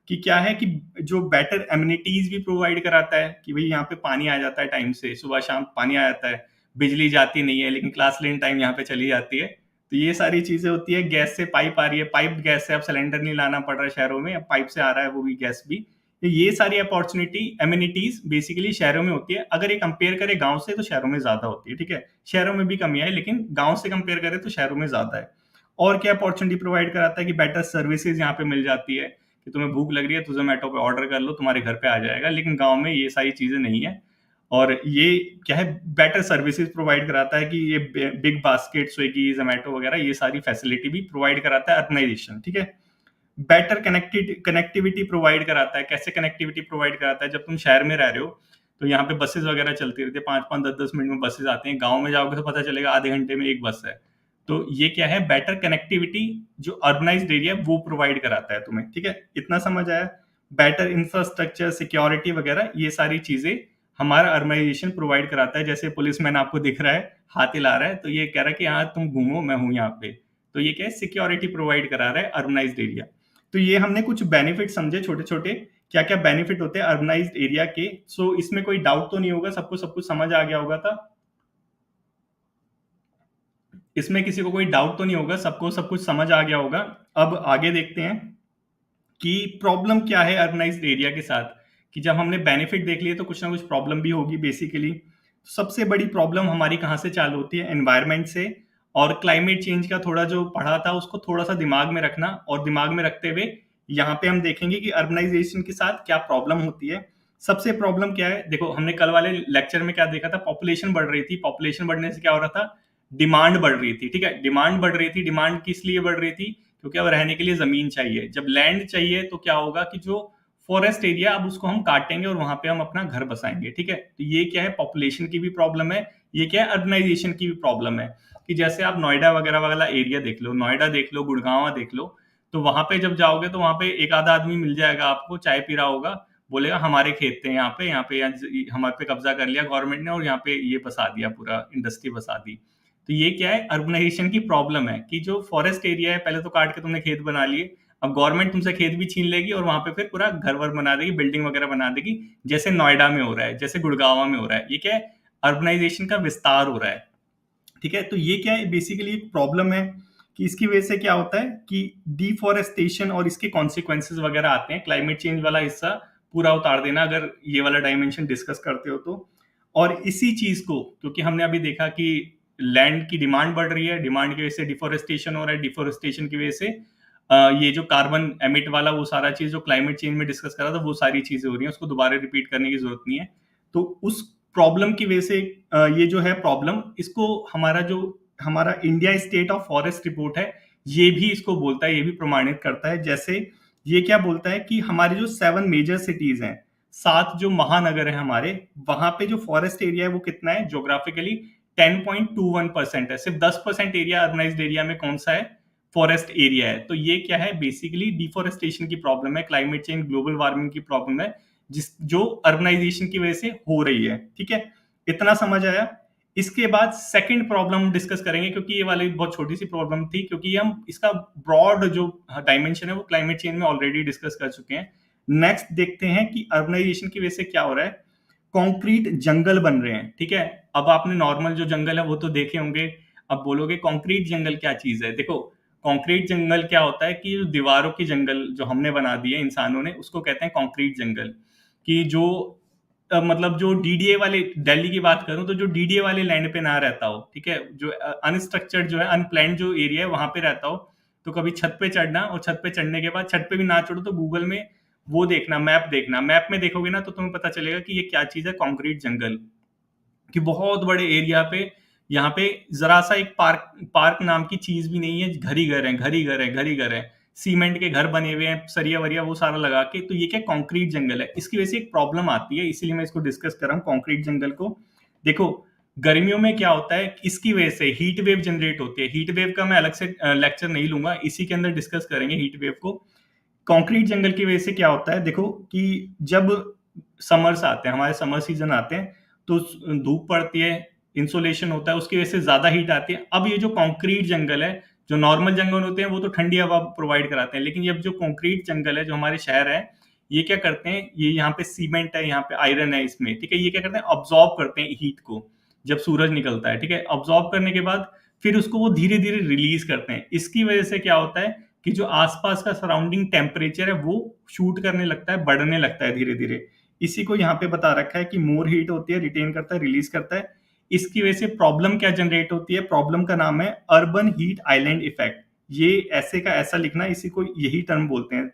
A: कि क्या है कि जो बेटर एमिनिटीज भी प्रोवाइड कराता है कि भाई यहाँ पे पानी आ जाता है टाइम से, सुबह शाम पानी आ जाता है, बिजली जाती नहीं है लेकिन क्लास लेने टाइम यहाँ पे चली जाती है। तो ये सारी चीजें होती है। गैस से पाइप आ रही है, पाइप गैस से अब सिलेंडर नहीं लाना पड़ रहा है शहरों में, अब पाइप से आ रहा है वो भी गैस भी। तो ये सारी अपॉर्चुनिटी एमिनिटीज बेसिकली शहरों में होती है। अगर ये कंपेयर करें गांव से तो शहरों में ज्यादा होती है, ठीक है? शहरों में भी कमी है लेकिन गांव से कंपेयर करें तो शहरों में ज्यादा है। और क्या अपॉर्चुनिटी प्रोवाइड कराता है कि बेटर सर्विसेज यहाँ पे मिल जाती है, कि तुम्हें भूख लग रही है तो जोमेटो पे ऑर्डर कर लो, तुम्हारे घर पे आ जाएगा। लेकिन गांव में ये सारी चीजें नहीं है। और ये क्या है, बेटर सर्विसेज प्रोवाइड कराता है कि ये बिग बास्केट, स्विगी, जोमेटो वगैरह ये सारी फैसिलिटी भी प्रोवाइड कराता है अर्बनाइजेशन, ठीक है? बेटर कनेक्टिविटी प्रोवाइड कराता है। कैसे कनेक्टिविटी प्रोवाइड कराता है? जब तुम शहर में रह रहे हो तो यहाँ पे बसेस वगैरह चलती रहती है, 5-5 10-10 मिनट में बसेस आते हैं। गांव में जाओगे तो पता चलेगा आधे घंटे में एक बस है। तो ये क्या है, बेटर कनेक्टिविटी जो अर्बनाइज्ड एरिया वो प्रोवाइड कराता है तुम्हें, ठीक है, इतना समझ आया। बेटर इंफ्रास्ट्रक्चर, सिक्योरिटी वगैरह ये सारी चीजें हमारा अर्बनाइजेशन प्रोवाइड कराता है। जैसे पुलिसमैन आपको दिख रहा है, हाथ हिला रहा है, तो ये कह रहा है कि हाँ तुम घूमो, मैं हूं यहाँ पे। तो ये क्या है, सिक्योरिटी प्रोवाइड करा रहा है अर्बनाइज्ड एरिया। तो ये हमने कुछ बेनिफिट समझे छोटे छोटे, क्या क्या बेनिफिट होते हैं अर्बनाइज्ड एरिया के। सो इसमें कोई डाउट तो नहीं होगा, सबको सब कुछ समझ आ गया होगा था। इसमें किसी को कोई डाउट तो नहीं होगा, सबको सब कुछ समझ आ गया होगा। अब आगे देखते हैं कि प्रॉब्लम क्या है अर्बनाइज्ड एरिया के साथ। कि जब हमने बेनिफिट देख लिए तो कुछ ना कुछ प्रॉब्लम भी होगी बेसिकली। सबसे बड़ी प्रॉब्लम हमारी कहाँ से चालू होती है, एनवायरनमेंट से। और क्लाइमेट चेंज का थोड़ा जो पढ़ा था उसको थोड़ा सा दिमाग में रखना, और दिमाग में रखते हुए यहाँ पे हम देखेंगे कि अर्बनाइजेशन के साथ क्या प्रॉब्लम होती है। सबसे प्रॉब्लम क्या है, देखो हमने कल वाले लेक्चर में क्या देखा था, पॉपुलेशन बढ़ रही थी। पॉपुलेशन बढ़ने से क्या हो रहा था, डिमांड बढ़ रही थी, ठीक है, डिमांड बढ़ रही थी। डिमांड किस लिए बढ़ रही थी, क्योंकि अब रहने के लिए जमीन चाहिए। जब लैंड चाहिए तो क्या होगा कि जो फॉरेस्ट एरिया, अब उसको हम काटेंगे और वहां पे हम अपना घर बसाएंगे, ठीक है। तो ये क्या है, पॉपुलेशन की भी प्रॉब्लम है, ये क्या है, अर्बनाइजेशन की भी प्रॉब्लम है। कि जैसे आप नोएडा वगैरह वाला एरिया देख लो, नोएडा देख लो, गुड़गांव देख लो, तो वहां पे जब जाओगे तो वहां पे एक आधा आदमी मिल जाएगा आपको, चाय पी रहा होगा, बोलेगा हमारे खेत थे यहाँ पे, हमारे पे कब्जा कर लिया गवर्नमेंट ने और यहाँ पे ये बसा दिया, पूरा इंडस्ट्री बसा दी। तो ये क्या है, अर्बनाइजेशन की प्रॉब्लम है कि जो फॉरेस्ट एरिया है, पहले तो काट के तुमने खेत बना लिए, अब गवर्नमेंट तुमसे खेत भी छीन लेगी और वहां पे फिर पूरा घर वर बना देगी, बिल्डिंग वगैरह बना देगी, जैसे नोएडा में हो रहा है, जैसे गुड़गांव में हो रहा है। ये क्या है, अर्बनाइजेशन का विस्तार हो रहा है, ठीक है। तो ये क्या है, बेसिकली एक प्रॉब्लम है कि इसकी वजह से क्या होता है कि डिफॉरेस्टेशन और इसके कॉन्सिक्वेंसेज वगैरह आते हैं। क्लाइमेट चेंज वाला हिस्सा पूरा उतार देना अगर ये वाला डायमेंशन डिस्कस करते हो तो। और इसी चीज को, क्योंकि हमने अभी देखा कि लैंड की डिमांड बढ़ रही है, डिमांड की वजह से डिफॉरेस्टेशन हो रहा है, डिफॉरेस्टेशन की वजह से ये जो कार्बन एमिट वाला वो सारा चीज जो क्लाइमेट चेंज में डिस्कस करा था, वो सारी चीजें हो रही हैं, उसको दोबारा रिपीट करने की जरूरत नहीं है। तो उस प्रॉब्लम की वजह से ये जो है प्रॉब्लम, इसको हमारा India state of forest report है, ये भी इसको बोलता है, ये भी प्रमाणित करता है। जैसे ये क्या बोलता है कि हमारे जो 7 मेजर सिटीज हैं, 7 जो महानगर है हमारे, वहां पे जो फॉरेस्ट एरिया है वो कितना है, ज्योग्राफिकली 10.21% है। सिर्फ 10% एरिया अर्बनाइज्ड एरिया में कौन सा है, फॉरेस्ट एरिया है। तो ये क्या है, बेसिकली डिफोरेस्टेशन की प्रॉब्लम है, क्लाइमेट चेंज, ग्लोबल वार्मिंग की प्रॉब्लम है, जो अर्बनाइजेशन की वजह से हो रही है, ठीक है। इतना समझ आया। इसके बाद सेकंड प्रॉब्लम डिस्कस करेंगे, क्योंकि ये वाली बहुत छोटी सी प्रॉब्लम थी, क्योंकि हम इसका ब्रॉड जो डायमेंशन है वो क्लाइमेट चेंज में ऑलरेडी डिस्कस कर चुके हैं। नेक्स्ट देखते हैं कि अर्बनाइजेशन की वजह से क्या हो रहा है, कंक्रीट जंगल बन रहे हैं, ठीक है। अब आपने नॉर्मल जो जंगल है वो तो देखे होंगे, अब बोलोगे कंक्रीट जंगल क्या चीज है। देखो कंक्रीट जंगल क्या होता है कि दीवारों की जंगल जो हमने बना दी है इंसानों ने, उसको कहते हैं कंक्रीट जंगल। कि जो मतलब जो डीडीए वाले, दिल्ली की बात करूं तो जो डीडीए वाले लैंड पे ना रहता हो, ठीक है, जो अनस्ट्रक्चर्ड जो है, अनप्लान्ड जो एरिया है वहां पे रहता हो, तो कभी छत पे चढ़ना, और छत पे चढ़ने के बाद छत पे भी ना चढ़ो तो गूगल में वो देखना, मैप देखना, मैप में देखोगे ना तो तुम्हें पता चलेगा कि ये क्या चीज है, कंक्रीट जंगल। कि बहुत बड़े एरिया पे, यहाँ पे जरा सा एक पार्क पार्क नाम की चीज भी नहीं है, घर ही घर है, घर ही घर है, घर ही घर है, सीमेंट के घर बने हुए हैं, सरिया वरिया वो सारा लगा के। तो ये क्या कंक्रीट जंगल है, इसकी वजह से एक प्रॉब्लम आती है, इसीलिए मैं इसको डिस्कस कर रहा हूँ कंक्रीट जंगल को। देखो गर्मियों में क्या होता है, इसकी वजह से हीट वेव जनरेट होती है। हीट वेव का मैं अलग से लेक्चर नहीं लूंगा, इसी के अंदर डिस्कस करेंगे हीट वेव को। कंक्रीट जंगल की वजह से क्या होता है, देखो कि जब समर्स आते हैं, हमारे समर सीजन आते हैं, तो धूप पड़ती है, इंसोलेशन होता है, उसकी वजह से ज्यादा हीट आती है। अब ये जो कंक्रीट जंगल है, जो नॉर्मल जंगल होते हैं वो तो ठंडी हवा प्रोवाइड कराते हैं, लेकिन ये जो कंक्रीट जंगल है जो हमारे शहर है, ये क्या करते हैं, ये यहाँ पे सीमेंट है, यहाँ पे आयरन है इसमें, ठीक है, ये क्या करते हैं, ऑब्जॉर्ब करते हैं हीट को। जब सूरज निकलता है, ठीक है, ऑब्जॉर्ब करने के बाद फिर उसको वो धीरे धीरे रिलीज करते हैं। इसकी वजह से क्या होता है कि जो आसपास का सराउंडिंग टेम्परेचर है वो शूट करने लगता है, बढ़ने लगता है धीरे धीरे। इसी को यहाँ पे बता रखा है कि मोर हीट होती है, रिटेन करता है, रिलीज करता है। इसकी वजह से प्रॉब्लम क्या जनरेट होती है, प्रॉब्लम का नाम है अर्बन हीट आइलैंड इफेक्ट। ये ऐसे का ऐसा लिखना, इसी को यही टर्म बोलते हैं।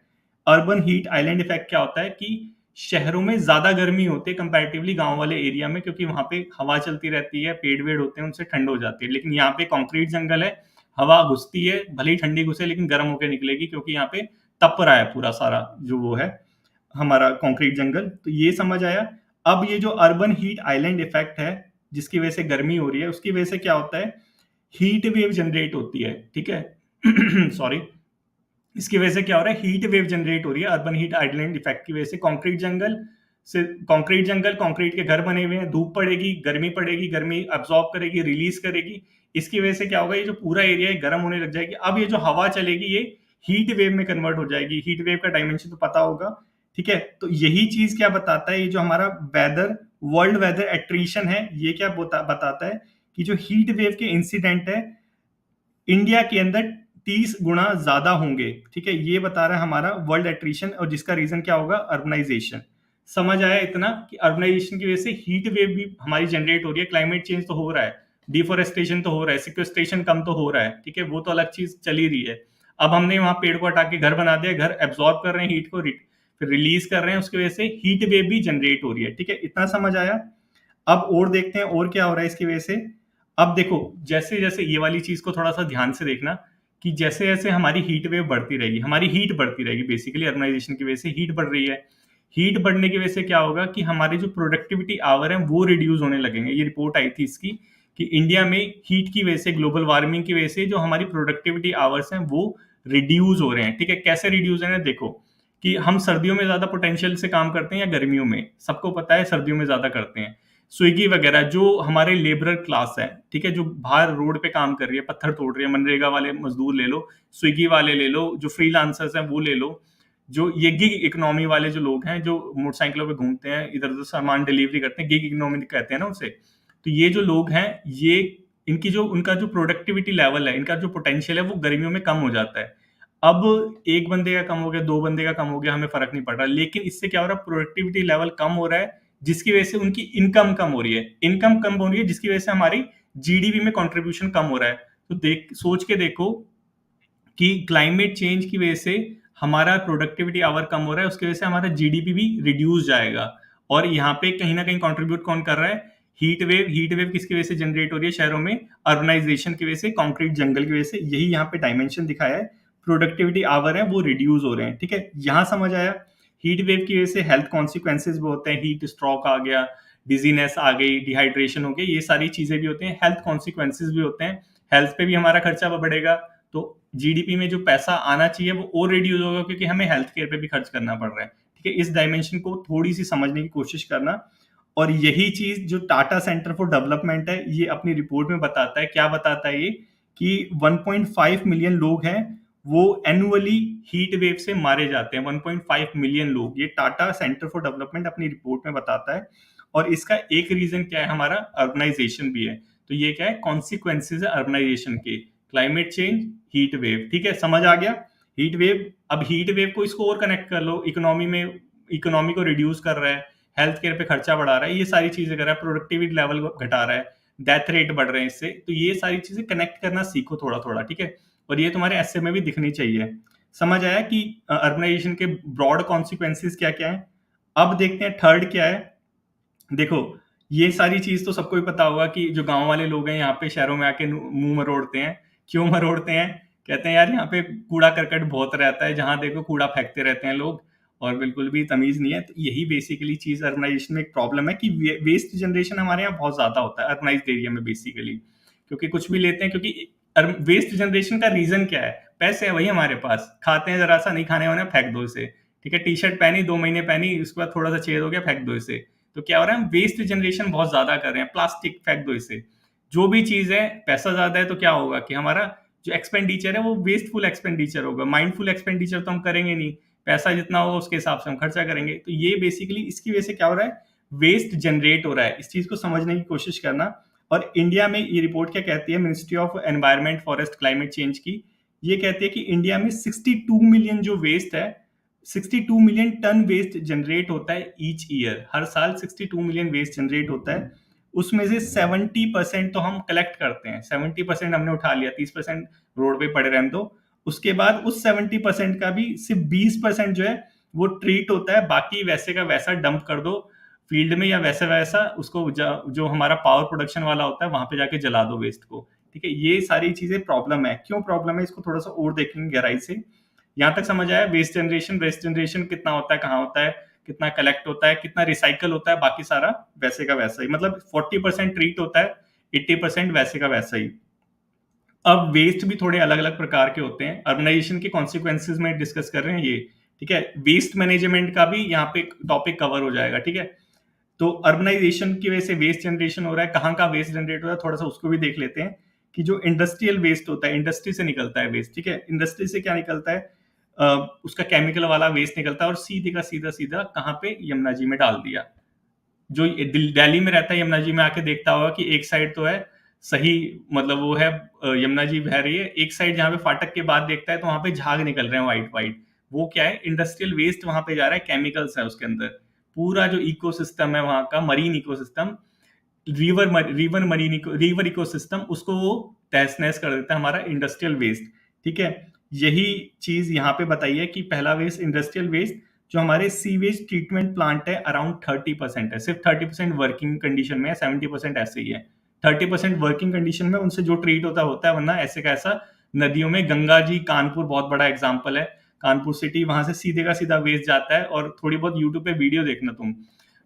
A: अर्बन हीट आइलैंड इफेक्ट क्या होता है कि शहरों में ज्यादा गर्मी होती है कंपैरेटिवली गांव वाले एरिया में, क्योंकि वहां पे हवा चलती रहती है, पेड़ वेड़ होते हैं, उनसे ठंड हो जाती है। लेकिन यहाँ पे कंक्रीट जंगल है, हवा घुसती है, भले ही ठंडी घुसे लेकिन गर्म होकर निकलेगी, क्योंकि यहाँ पे तप रहा है पूरा सारा जो वो है हमारा कंक्रीट जंगल। तो ये समझ आया। अब ये जो अर्बन हीट आइलैंड इफेक्ट है, जिसकी वजह से गर्मी हो रही है, उसकी वजह से क्या होता है हीट वेव जनरेट होती है, ठीक है। सॉरी। इसकी वजह से क्या हो रहा है, हीट वेव जनरेट हो रही है अर्बन हीट आइलैंड इफेक्ट की वजह से। कंक्रीट जंगल, कंक्रीट के घर बने हुए हैं, धूप पड़ेगी, गर्मी अब्सॉर्ब करेगी, रिलीज करेगी। इसकी वजह से क्या होगा, ये जो पूरा एरिया है गर्म होने लग जाएगी। अब ये जो हवा चलेगी ये हीट वेव में कन्वर्ट हो जाएगी। हीट वेव का डायमेंशन तो पता होगा, ठीक है। तो यही चीज क्या बताता है, ये जो हमारा वेदर, वर्ल्ड वेदर एट्रीशन है, ये क्या बताता है कि जो हीट वेव के इंसिडेंट है इंडिया के अंदर 30 गुना ज्यादा होंगे, ठीक है। ये बता रहा है हमारा वर्ल्ड एट्रीशन, और जिसका रीजन क्या होगा, अर्बनाइजेशन। समझ आया इतना कि अर्बनाइजेशन की वजह से हीट वेव भी हमारी जनरेट हो रही है। क्लाइमेट चेंज तो हो रहा है, डिफोरेस्टेशन तो हो रहा है, सिक्वेस्ट्रेशन कम तो हो रहा है, ठीक है, वो तो अलग चीज चली रही है। अब हमने वहां पेड़ को हटा के घर बना दिया, घर एब्जॉर्ब कर रहे हैं हीट को, फिर रिलीज कर रहे हैं, उसकी वजह से हीट वेव भी जनरेट हो रही है, ठीक है। इतना समझ आया। अब और देखते हैं और क्या हो रहा है इसकी वजह से। अब देखो, जैसे जैसे ये वाली चीज को थोड़ा सा ध्यान से देखना कि जैसे जैसे हमारी हीट वेव बढ़ती रहेगी, हमारी हीट बढ़ती रहेगी, बेसिकली अर्बनाइजेशन की वजह से हीट बढ़ रही है। हीट बढ़ने की वजह से क्या होगा कि हमारे जो प्रोडक्टिविटी आवर है वो रिड्यूस होने लगेंगे। ये रिपोर्ट आई थी इसकी कि इंडिया में हीट की वजह से, ग्लोबल वार्मिंग की वजह से जो हमारी प्रोडक्टिविटी आवर्स हैं वो रिड्यूस हो रहे हैं, ठीक है। कैसे रिड्यूस हो रहे हैं, देखो कि हम सर्दियों में ज्यादा पोटेंशियल से काम करते हैं या गर्मियों में, सबको पता है सर्दियों में ज्यादा करते हैं। स्विगी वगैरह जो हमारे लेबरर क्लास है, ठीक है, जो बाहर रोड पे काम कर रही है, पत्थर तोड़ रही है, मनरेगा वाले मजदूर ले लो, स्विगी वाले ले लो, जो फ्रीलांसर्स हैं वो ले लो, जो ये गिग इकोनॉमी वाले जो लोग हैं, जो मोटरसाइकिलों पे घूमते हैं, इधर उधर सामान डिलीवरी करते हैं, गिग इकोनॉमी कहते हैं ना उसे। तो ये जो लोग हैं, ये इनकी जो उनका जो प्रोडक्टिविटी लेवल है, इनका जो पोटेंशियल है वो गर्मियों में कम हो जाता है। अब एक बंदे का कम हो गया, दो बंदे का कम हो गया, हमें फर्क नहीं पड़ रहा, लेकिन इससे क्या हो रहा है, प्रोडक्टिविटी लेवल कम हो रहा है, जिसकी वजह से उनकी इनकम कम हो रही है। इनकम कम हो रही है जिसकी वजह से हमारी जीडीपी में कंट्रीब्यूशन कम हो रहा है। तो सोच के देखो कि क्लाइमेट चेंज की वजह से हमारा प्रोडक्टिविटी आवर कम हो रहा है, उसकी वजह से हमारा जीडीपी भी रिड्यूस जाएगा। और यहाँ पे कहीं ना कहीं कंट्रीब्यूट कौन कर रहा है, हीट वेव। हीट वेव किसकी वजह से जनरेट हो रही है शहरों में, अर्बनाइजेशन की वजह से, कंक्रीट जंगल की वजह से। यही यहाँ पे डायमेंशन दिखाया है, प्रोडक्टिविटी आवर है वो रिड्यूस हो रहे हैं, ठीक है। यहाँ समझ आया। हीट वेव की वजह से हेल्थ कॉन्सिक्वेंसेज भी होते हैं, हीट स्ट्रोक आ गया, डिजीनेस आ गई, डिहाइड्रेशन हो गई, ये सारी चीजें भी होती हैं, हेल्थ कॉन्सिक्वेंसेज भी होते हैं। हेल्थ पे भी हमारा खर्चा बढ़ेगा, तो जीडीपी में जो पैसा आना चाहिए वो और रिड्यूस होगा, क्योंकि हमें हेल्थ केयर पे भी खर्च करना पड़ रहा है, ठीक है। इस डायमेंशन को थोड़ी सी समझने की कोशिश करना। और यही चीज जो टाटा सेंटर फॉर डेवलपमेंट है, ये अपनी रिपोर्ट में बताता है। क्या बताता है ये कि 1.5 मिलियन लोग हैं वो एनुअली हीट वेव से मारे जाते हैं। 1.5 मिलियन लोग, ये टाटा सेंटर फॉर डेवलपमेंट अपनी रिपोर्ट में बताता है। और इसका एक रीजन क्या है, हमारा अर्बनाइजेशन भी है। तो ये क्या है, कॉन्सिक्वेंसेज है अर्बनाइजेशन के, क्लाइमेट चेंज, हीट वेव, ठीक है, समझ आ गया। हीट वेव, अब हीट वेव को इसको और कनेक्ट कर लो, इकोनॉमी में, इकोनॉमी को रिड्यूस कर रहा है, हेल्थ केयर पे खर्चा बढ़ा रहा है, ये सारी चीजें कर रहा है, प्रोडक्टिविटी लेवल घटा रहा है, डेथ रेट बढ़ रहे हैं इससे। तो ये सारी चीजें कनेक्ट करना सीखो थोड़ा थोड़ा, ठीक है। और ये तुम्हारे एसे में भी दिखनी चाहिए। समझ आया कि अर्बनाइजेशन के ब्रॉड कॉन्सिक्वेंसेज क्या क्या है। अब देखते हैं थर्ड क्या है। देखो, ये सारी चीज तो सबको ही पता होगा कि जो गांव वाले लोग हैं यहाँ पे शहरों में आके मुंह मरोड़ते हैं। क्यों मरोड़ते हैं, कहते हैं यार यहाँ पे कूड़ा करकट बहुत रहता है, जहां देखो कूड़ा फेंकते रहते हैं लोग, और बिल्कुल भी तमीज नहीं है। तो यही बेसिकली चीज अर्बनाइजेशन में एक प्रॉब्लम है कि वेस्ट जनरेशन हमारे यहाँ बहुत ज्यादा होता है अर्बनाइज्ड एरिया में बेसिकली, क्योंकि कुछ भी लेते हैं, क्योंकि वेस्ट जनरेशन का रीजन क्या है, पैसे है वही हमारे पास, खाते हैं जरा सा, नहीं खाने वाले फेंक दो इसे, ठीक है। टी शर्ट पहनी 2 महीने पहनी, उसके बाद थोड़ा सा छेद हो गया, फेंक दो इसे। तो क्या हो रहा है, हम वेस्ट जनरेशन बहुत ज्यादा कर रहे हैं, प्लास्टिक फेंक दो इसे, जो भी चीज है, पैसा ज्यादा है तो क्या होगा कि हमारा जो एक्सपेंडिचर है वो वेस्टफुल एक्सपेंडिचर होगा। माइंडफुल एक्सपेंडिचर तो हम करेंगे नहीं, पैसा जितना होगा उसके हिसाब से हम खर्चा करेंगे। तो ये बेसिकली इसकी वजह से क्या हो रहा है, वेस्ट जनरेट हो रहा है। इस चीज को समझने की कोशिश करना। और इंडिया में ये रिपोर्ट क्या कहती है, ministry of environment, forest, climate change की, ये कहती है कि इंडिया में 62 मिलियन जो वेस्ट है, 62 मिलियन टन वेस्ट जनरेट होता है ईच ईयर। हर साल 62 मिलियन वेस्ट जनरेट होता है। उसमें से 70% तो हम कलेक्ट करते हैं, 70% हमने उठा लिया, 30% रोड पे पड़े रहने दो। उसके बाद उस 70% का भी सिर्फ 20% जो है वो ट्रीट होता है, बाकी वैसे का वैसा डंप कर दो फील्ड में, या वैसे वैसा उसको जो हमारा पावर प्रोडक्शन वाला होता है वहां पे जाके जला दो वेस्ट को, ठीक है। ये सारी चीजें प्रॉब्लम है। क्यों प्रॉब्लम है, इसको थोड़ा सा और देखेंगे गहराई से। यहाँ तक समझ आया, वेस्ट जनरेशन कितना होता है, कहाँ होता है, कितना कलेक्ट होता है, कितना रिसाइकल होता है, बाकी सारा वैसे का वैसा ही, मतलब 40% ट्रीट होता है, 80% वैसे का वैसा ही। अब वेस्ट भी थोड़े अलग अलग प्रकार के होते हैं, अर्बनाइजेशन के कॉन्सिक्वेंसेज में डिस्कस कर रहे हैं ये, ठीक है। वेस्ट मैनेजमेंट का भी यहाँ पे टॉपिक कवर हो जाएगा, ठीक है। तो अर्बनाइजेशन की वजह से वेस्ट जनरेशन हो रहा है, कहाँ का वेस्ट जनरेट हो रहा है, थोड़ा सा उसको भी देख लेते हैं कि जो इंडस्ट्रियल वेस्ट होता है, इंडस्ट्री से निकलता है वेस्ट, ठीक है। इंडस्ट्री से क्या निकलता है, उसका केमिकल वाला वेस्ट निकलता है और सीधे का सीधा सीधा कहाँ पे, यमुना जी में डाल दिया। जो दिल्ली में रहता है यमुना जी में आके देखता होगा कि एक साइड तो है सही, मतलब वो है यमुना जी बह रही है, एक साइड जहाँ पे फाटक के बाद देखता है तो वहां पे झाग निकल रहे हैं वाइट वाइट। वो क्या है, इंडस्ट्रियल वेस्ट वहां पे जा रहा है, केमिकल्स है उसके अंदर। पूरा जो इकोसिस्टम है वहां का, मरीन इकोसिस्टम, रिवर इकोसिस्टम, उसको वो तहस नहस कर देता है, हमारा इंडस्ट्रियल वेस्ट, ठीक है। यही चीज यहाँ पे बताइए कि पहला वेस्ट इंडस्ट्रियल वेस्ट, जो हमारे सीवेज ट्रीटमेंट प्लांट है अराउंड 30% है, सिर्फ 30% वर्किंग कंडीशन में है, 70% ऐसे ही है। 30% वर्किंग कंडीशन में उनसे जो ट्रीट होता है, वरना ऐसे का ऐसा नदियों में, गंगा जी कानपुर बहुत बड़ा एग्जाम्पल है, कानपुर सिटी, वहां से सीधे का सीधा वेस्ट जाता है। और थोड़ी बहुत यूट्यूब पे वीडियो देखना तुम,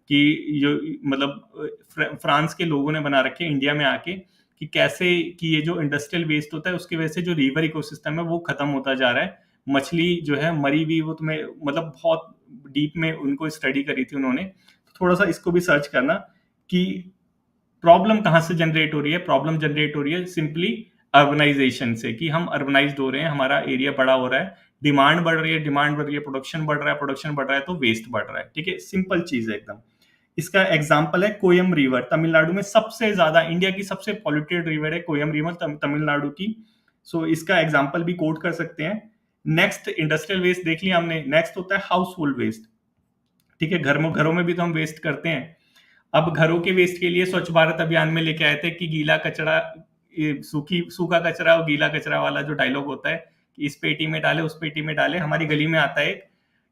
A: कि ये मतलब फ्रांस के लोगों ने बना रखे इंडिया में आके, कि कैसे कि ये जो इंडस्ट्रियल वेस्ट होता है उसकी वजह से जो रिवर इकोसिस्टम है वो खत्म होता जा रहा है। मछली जो है मरी हुई, वो तुम्हें मतलब बहुत डीप में उनको स्टडी करी थी उन्होंने। तो थोड़ा सा इसको भी सर्च करना कि प्रॉब्लम कहाँ से जनरेट हो रही है। प्रॉब्लम जनरेट हो रही है सिंपली अर्बनाइजेशन से, कि हम अर्बनाइज हो रहे हैं, हमारा एरिया बड़ा हो रहा है, डिमांड बढ़ रही है, डिमांड बढ़ रही है, प्रोडक्शन बढ़ रहा है, प्रोडक्शन बढ़ रहा है, तो वेस्ट बढ़ रहा है, ठीक है। सिंपल चीज है एकदम। इसका एग्जाम्पल है कोयम रिवर, तमिलनाडु में सबसे ज्यादा, इंडिया की सबसे पॉल्यूटेड रिवर है कोयम रिवर, तमिलनाडु की। सो इसका एग्जाम्पल भी कोट कर सकते हैं। नेक्स्ट इंडस्ट्रियल वेस्ट देख लिया हमने, नेक्स्ट होता है हाउस होल्ड वेस्ट, ठीक है। घरों में भी तो हम वेस्ट करते हैं। अब घरों के वेस्ट के लिए स्वच्छ भारत अभियान में लेके आए थे कि गीला कचरा, सूखा कचरा और गीला कचरा वाला जो डायलॉग होता है कि इस पेटी में डाले उस पेटी में डाले, हमारी गली में आता है एक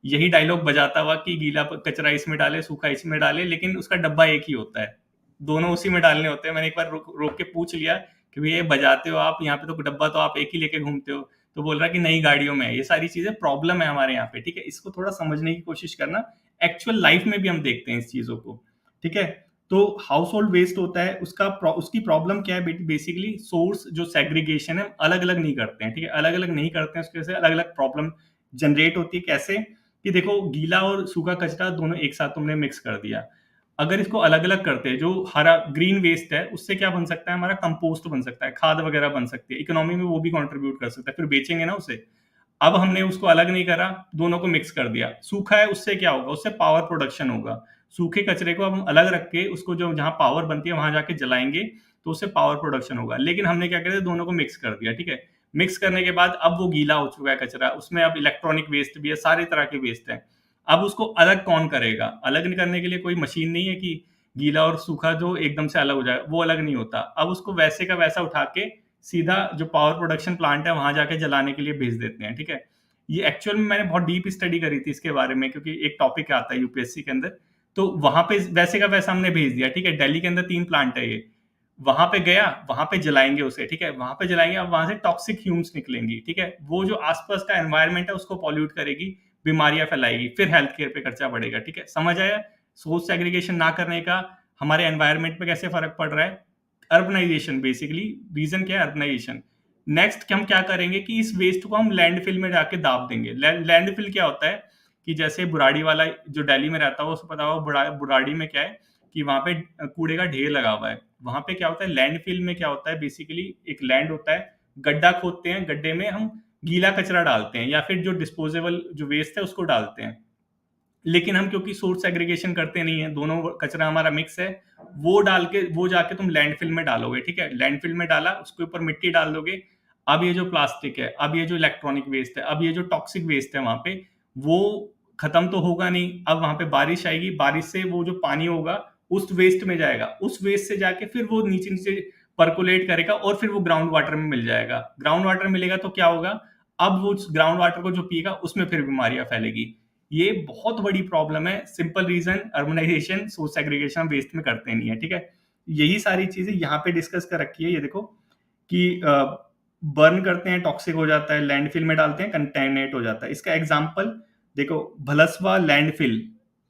A: यही डायलॉग बजाता हुआ कि गीला कचरा इसमें डाले, सूखा इसमें डाले, लेकिन उसका डब्बा एक ही होता है, दोनों उसी में डालने होते हैं। मैंने एक बार रोक के पूछ लिया कि भैया ये बजाते हो आप, यहाँ पे तो डब्बा तो आप एक ही लेके घूमते हो। तो बोल रहा कि नई गाड़ियों में है। ये सारी चीजें प्रॉब्लम है हमारे यहाँ पे, ठीक है। इसको थोड़ा समझने की कोशिश करना, एक्चुअल लाइफ में भी हम देखते हैं इस चीजों को, ठीक है। तो हाउस होल्ड वेस्ट होता है, उसकी प्रॉब्लम क्या है, बेसिकली सोर्स जो सेग्रीगेशन है अलग अलग नहीं करते हैं, ठीक है। अलग अलग नहीं करते हैं, उसकी वजह से अलग अलग प्रॉब्लम जनरेट होती है। कैसे, कि देखो गीला और सूखा कचरा दोनों एक साथ तुमने मिक्स कर दिया, अगर इसको अलग अलग करते हैं, जो हरा ग्रीन वेस्ट है उससे क्या बन सकता है, हमारा कंपोस्ट बन सकता है, खाद वगैरह बन सकती है, इकोनॉमी में वो भी कंट्रीब्यूट कर सकता है, फिर बेचेंगे ना उसे। अब हमने उसको अलग नहीं करा, दोनों को मिक्स कर दिया। सूखा है, उससे क्या होगा, उससे पावर प्रोडक्शन होगा। सूखे कचरे को हम अलग रख के उसको जो जहां पावर बनती है वहां जाके जलाएंगे तो उससे पावर प्रोडक्शन होगा। लेकिन हमने क्या किया, दोनों को मिक्स कर दिया, ठीक है। मिक्स करने के बाद अब वो गीला हो चुका है कचरा, उसमें अब इलेक्ट्रॉनिक वेस्ट भी है, सारे तरह के वेस्ट है। अब उसको अलग कौन करेगा, अलग करने के लिए कोई मशीन नहीं है कि गीला और सूखा जो एकदम से अलग हो जाए, वो अलग नहीं होता। अब उसको वैसे का वैसा उठा के सीधा जो पावर प्रोडक्शन प्लांट है वहां जाके जलाने के लिए भेज देते हैं, ठीक है। ये एक्चुअल में मैंने बहुत डीप स्टडी करी थी इसके बारे में, क्योंकि एक टॉपिक आता है यूपीएससी के अंदर। तो वहां पे वैसे का वैसा हमने भेज दिया, ठीक है। दिल्ली के अंदर 3 प्लांट है ये, वहां पे गया, वहां पे जलाएंगे उसे, ठीक है। वहां पे जलाएंगे, अब वहां से टॉक्सिक ह्यूम्स निकलेंगी, ठीक है। वो जो आसपास का एनवायरमेंट है उसको पॉल्यूट करेगी, बीमारियां फैलाएगी, फिर हेल्थ केयर पे खर्चा बढ़ेगा, ठीक है। समझ आया सोर्स सेग्रीगेशन ना करने का हमारे एनवायरमेंट पे कैसे फर्क पड़ रहा है। अर्बनाइजेशन, बेसिकली रीजन क्या है, अर्बनाइजेशन। नेक्स्ट हम क्या करेंगे कि इस वेस्ट को हम लैंडफिल में जाके दाब देंगे। लैंडफिल क्या होता है कि जैसे बुराड़ी वाला जो दिल्ली में रहता है उसको पता होगा, बुराड़ी में क्या है कि वहां पे कूड़े का ढेर लगा हुआ है। वहां पे क्या होता है, लैंडफिल में क्या होता है, बेसिकली एक लैंड होता है, गड्ढा खोदते हैं, गड्ढे में हम गीला कचरा डालते हैं या फिर जो डिस्पोजेबल जो वेस्ट है उसको डालते हैं। लेकिन हम क्योंकि सोर्स एग्रीगेशन करते नहीं है, दोनों कचरा हमारा मिक्स है, वो डाल के वो जाके तुम लैंडफिल में डालोगे, ठीक है। लैंडफिल में डाला, उसके ऊपर मिट्टी डाल दोगे। अब ये जो प्लास्टिक है, अब ये जो इलेक्ट्रॉनिक वेस्ट है, अब ये जो टॉक्सिक वेस्ट है वहां पे, वो खत्म तो होगा नहीं। अब वहां पे बारिश आएगी, बारिश से वो जो पानी होगा उस वेस्ट में जाएगा, उस वेस्ट से जाके फिर वो नीचे नीचे परकोलेट करेगा और फिर वो ग्राउंड वाटर में मिल जाएगा। ग्राउंड वाटर मिलेगा तो क्या होगा, अब वो ग्राउंड वाटर को जो पिएगा उसमें फिर बीमारियां फैलेगी। ये बहुत बड़ी प्रॉब्लम है। Simple reason, urbanisation source aggregation waste में करते नहीं है, ठीक है। यही सारी चीजें यहाँ पे डिस्कस कर रखी है। ये देखो कि बर्न करते हैं, टॉक्सिक हो जाता है, लैंडफिल में डालते हैं, कंटेमिनेट हो जाता है। इसका एग्जांपल देखो, भलसवा लैंडफिल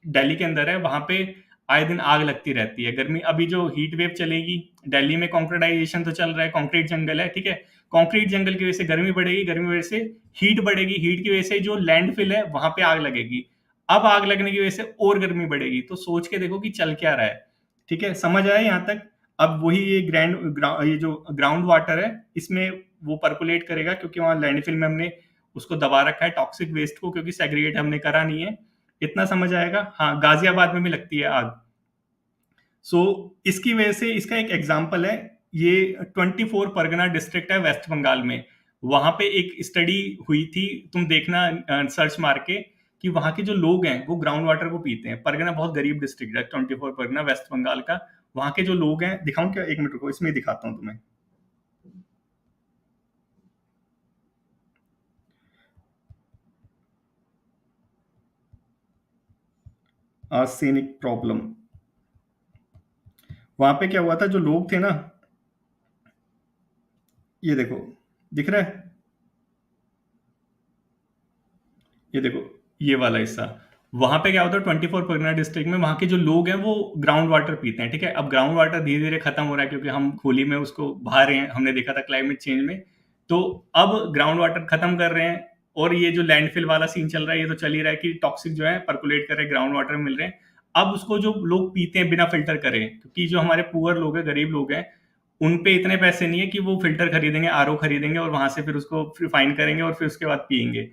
A: दिल्ली के अंदर है, वहां पे आए दिन आग लगती रहती है। गर्मी, अभी जो हीट वेव चलेगी, दिल्ली में कॉन्क्रीटाइजेशन तो चल रहा है, कॉन्क्रीट जंगल है, ठीक है। कंक्रीट जंगल की वजह से गर्मी बढ़ेगी, गर्मी की वजह से हीट बढ़ेगी, हीट की वजह से जो लैंडफिल है वहां पे आग लगेगी, अब आग लगने की वजह से और गर्मी बढ़ेगी। तो सोच के देखो कि चल क्या रहा है। ठीक है, समझ आया यहाँ तक? अब वही ये जो ग्राउंड वाटर है, इसमें वो परकुलेट करेगा, क्योंकि वहां लैंडफिल में हमने उसको दबा रखा है टॉक्सिक वेस्ट को, क्योंकि सेग्रीगेट हमने करा नहीं है। इतना समझ आएगा? हाँ, गाजियाबाद में भी लगती है आग। सो इसकी वजह से इसका एक एग्जाम्पल है, ये 24 परगना डिस्ट्रिक्ट है वेस्ट बंगाल में। वहां पे एक स्टडी हुई थी, तुम देखना सर्च मार के, कि वहां के जो लोग हैं वो ग्राउंड वाटर को पीते हैं। परगना बहुत गरीब डिस्ट्रिक्ट है, 24 परगना वेस्ट बंगाल का। वहां के जो लोग हैं, दिखाऊं क्या? एक मिनट रुको, इसमें ही दिखाता हूँ तुम्हें। Arsenic problem. वहां पे क्या हुआ था, जो लोग थे ना, ये देखो, दिख रहा है? ये देखो, ये वाला हिस्सा। वहां पे क्या होता है, 24 परगना डिस्ट्रिक्ट में वहां के जो लोग हैं वो ग्राउंड वाटर पीते हैं। ठीक है, अब ग्राउंड वाटर धीरे धीरे खत्म हो रहा है, क्योंकि हम होली में उसको बहा रहे हैं, हमने देखा था क्लाइमेट चेंज में। तो अब ग्राउंड वाटर खत्म कर रहे हैं, और ये जो लैंडफिल वाला सीन चल रहा है, ये तो चल ही रहा है कि टॉक्सिक जो है परकुलेट कर रहे हैं, ग्राउंड वाटर में मिल रहे हैं। अब उसको जो लोग पीते हैं बिना फिल्टर करे, क्योंकि जो हमारे पुअर लोग हैं, गरीब लोग हैं, उन पे इतने पैसे नहीं है कि वो फिल्टर खरीदेंगे, आरओ खरीदेंगे और वहां से फिर उसको रिफाइन करेंगे और फिर उसके बाद पियेंगे।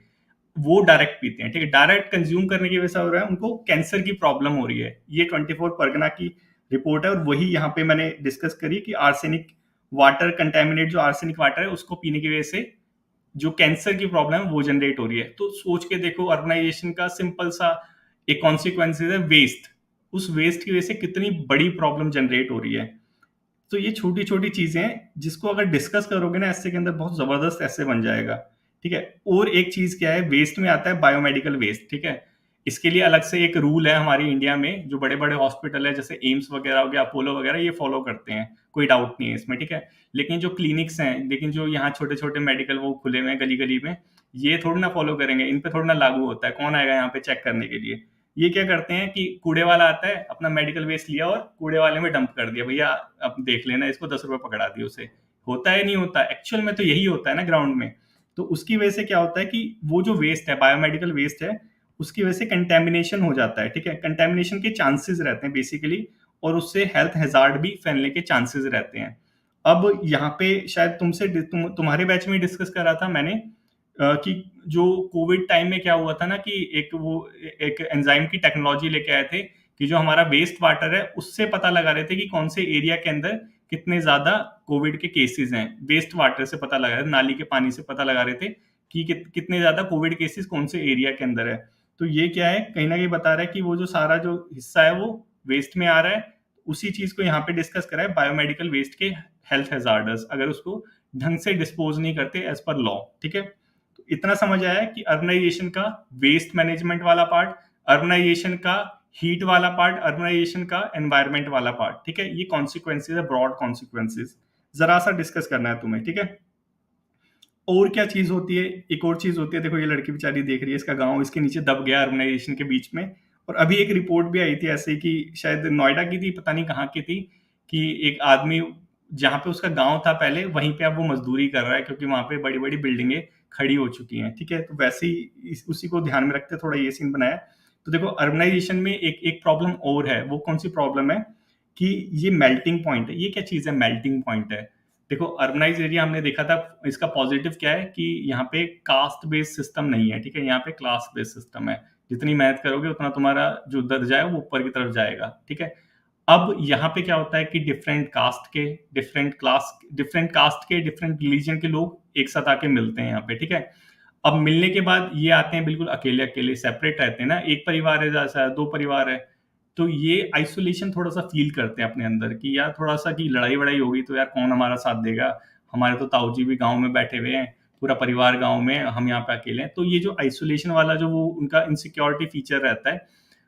A: वो डायरेक्ट पीते हैं। ठीक है, डायरेक्ट कंज्यूम करने की वजह से हो रहा है, उनको कैंसर की प्रॉब्लम हो रही है। ये 24 परगना की रिपोर्ट है, और वही यहाँ पे मैंने डिस्कस करी कि आर्सेनिक वाटर कंटेमिनेट, जो आर्सेनिक वाटर है उसको पीने की वजह से जो कैंसर की प्रॉब्लम है वो जनरेट हो रही है। तो सोच के देखो, अर्बनाइजेशन का सिंपल सा एक कॉन्सिक्वेंसेज है वेस्ट। उस वेस्ट की वजह से कितनी बड़ी प्रॉब्लम जनरेट हो रही है। तो ये छोटी छोटी चीजें हैं, जिसको अगर डिस्कस करोगे ना ऐसे के अंदर, बहुत जबरदस्त ऐसे बन जाएगा। ठीक है, और एक चीज क्या है, वेस्ट में आता है बायोमेडिकल वेस्ट। ठीक है, इसके लिए अलग से एक रूल है हमारी इंडिया में, जो बड़े बड़े हॉस्पिटल है जैसे एम्स वगैरह हो गया, अपोलो वगैरह, ये फॉलो करते हैं, कोई डाउट नहीं है इसमें। ठीक है, लेकिन जो क्लिनिक्स हैं, लेकिन जो यहाँ छोटे छोटे मेडिकल वो खुले हुए हैं गली गली में, ये थोड़ी ना फॉलो करेंगे, इन पे थोड़ी ना लागू होता है। कौन आएगा यहाँ पे चेक करने के लिए? ये क्या करते हैं कि कूड़े वाला आता है, अपना मेडिकल वेस्ट लिया और कूड़े वाले में डंप कर दिया, भैया अब देख लेना, इसको 10 रुपए पकड़ा दिए उसे। होता है नहीं होता, एक्चुअल में तो यही होता है ना ग्राउंड में। तो उसकी वजह से क्या होता है कि वो जो वेस्ट है, बायोमेडिकल वेस्ट है, उसकी वजह से कंटेमिनेशन हो जाता है। ठीक है, कंटेमिनेशन के चांसेस रहते हैं बेसिकली, और उससे हेल्थ हैजार्ड भी फैलने के चांसेस रहते हैं। अब यहाँ पे शायद तुम्हारे बैच में डिस्कस करा था मैंने, कि जो कोविड टाइम में क्या हुआ था ना, कि एक एंजाइम की टेक्नोलॉजी लेके आए थे, कि जो हमारा वेस्ट वाटर है उससे पता लगा रहे थे कि कौन से एरिया के अंदर कितने ज्यादा कोविड के केसेस हैं। वेस्ट वाटर से पता लगा रहे थे, नाली के पानी से पता लगा रहे थे कि कितने ज्यादा कोविड केसेस कौन से एरिया के अंदर है। तो ये क्या है, कहीं ना कहीं बता रहा है कि वो जो सारा जो हिस्सा है वो वेस्ट में आ रहा है। उसी चीज को यहाँ पे डिस्कस करा है, बायोमेडिकल वेस्ट के हेल्थ हैजार्ड्स, अगर उसको ढंग से डिस्पोज नहीं करते एज पर लॉ। ठीक है, तो इतना समझ आया कि अर्बनाइजेशन का वेस्ट मैनेजमेंट वाला पार्ट, अर्बनाइजेशन का हीट वाला पार्ट, अर्बनाइजेशन का एनवायरमेंट वाला पार्ट। ठीक है, ये कॉन्सिक्वेंसेज है, ब्रॉड कॉन्सिक्वेंसेज। जरा सा डिस्कस करना है तुम्हें। ठीक है, और क्या चीज होती है, एक और चीज होती है, देखो ये लड़की बेचारी देख रही है, इसका गांव इसके नीचे दब गया अर्बनाइजेशन के बीच में। और अभी एक रिपोर्ट भी आई थी ऐसे ही, कि शायद नोएडा की थी, पता नहीं कहाँ की थी, कि एक आदमी जहाँ पे उसका गांव था पहले, वहीं पे अब वो मजदूरी कर रहा है, क्योंकि वहां पे बड़ी बड़ी बिल्डिंगें खड़ी हो चुकी हैं। ठीक है, तो वैसे ही उसी को ध्यान में रखते थोड़ा ये सीन बनाया। तो देखो, अर्बनाइजेशन में एक एक प्रॉब्लम और है। वो कौन सी प्रॉब्लम है, कि ये मेल्टिंग पॉइंट है। ये क्या चीज है, मेल्टिंग पॉइंट है। देखो, अर्बनाइज एरिया हमने देखा था, इसका पॉजिटिव क्या है कि यहाँ पे कास्ट बेस्ड सिस्टम नहीं है। ठीक है, यहाँ पे क्लास बेस्ड सिस्टम है। जितनी मेहनत करोगे उतना तुम्हारा जो दर्जा है वो ऊपर की तरफ जाएगा। ठीक है, अब यहाँ पे क्या होता है कि डिफरेंट कास्ट के डिफरेंट रिलीजन के लोग एक साथ आके मिलते हैं यहाँ पे। ठीक है, अब मिलने के बाद ये आते हैं बिल्कुल अकेले अकेले, सेपरेट रहते हैं ना, एक परिवार है जैसा, दो परिवार है, तो ये आइसोलेशन थोड़ा सा फील करते हैं अपने अंदर, कि यार थोड़ा सा कि लड़ाई वड़ाई होगी तो यार कौन हमारा साथ देगा, हमारे तो ताऊ जी भी गाँव में बैठे हुए हैं, पूरा परिवार गाँव में, हम यहाँ पे अकेले हैं। तो ये जो आइसोलेशन वाला जो वो उनका इनसिक्योरिटी फीचर रहता है,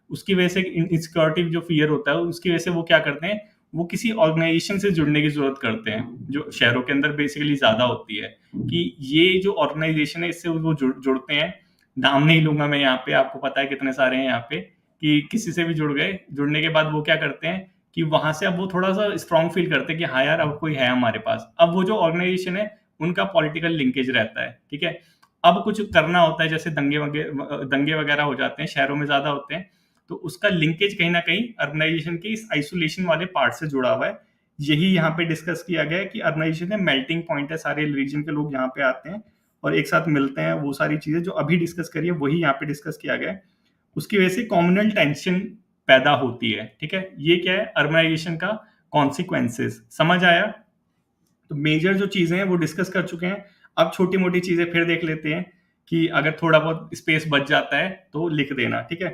A: उसकी वजह से, इनसिक्योरिटी जो फियर होता है उसकी वजह से वो क्या करते हैं, वो किसी ऑर्गेनाइजेशन से जुड़ने की जरूरत करते हैं, जो शहरों के अंदर बेसिकली ज्यादा होती है, कि ये जो ऑर्गेनाइजेशन है इससे वो जुड़ते हैं। नाम नहीं लूंगा मैं यहाँ पे, आपको पता है कितने सारे हैं यहाँ पे, कि किसी से भी जुड़ गए, जुड़ने के बाद वो क्या करते हैं कि वहां से अब वो थोड़ा सा स्ट्रांग फील करते हैं कि हाँ यार अब कोई है हमारे पास। अब वो जो ऑर्गेनाइजेशन है उनका पॉलिटिकल लिंकेज रहता है, ठीक है। अब कुछ करना होता है, जैसे दंगे वगैरह हो जाते हैं, शहरों में ज्यादा होते हैं, तो उसका लिंकेज कहीं ना कहीं अर्बनाइजेशन के इस आइसोलेशन वाले पार्ट से जुड़ा हुआ है। यही यहाँ पे डिस्कस किया गया है कि अर्बनाइजेशन में मेल्टिंग पॉइंट है, सारे रीजन के लोग यहाँ पे आते हैं और एक साथ मिलते हैं। वो सारी चीजें जो अभी डिस्कस करी है वही यहाँ पे डिस्कस किया गया है। उसकी वजह से कॉम्युनल टेंशन पैदा होती है, ठीक है। ये क्या है, अर्बनाइजेशन का कॉन्सिक्वेंसेस, समझ आया। तो मेजर जो चीजें हैं वो डिस्कस कर चुके हैं। अब छोटी मोटी चीजें फिर देख लेते हैं कि अगर थोड़ा बहुत स्पेस बच जाता है तो लिख देना, ठीक है।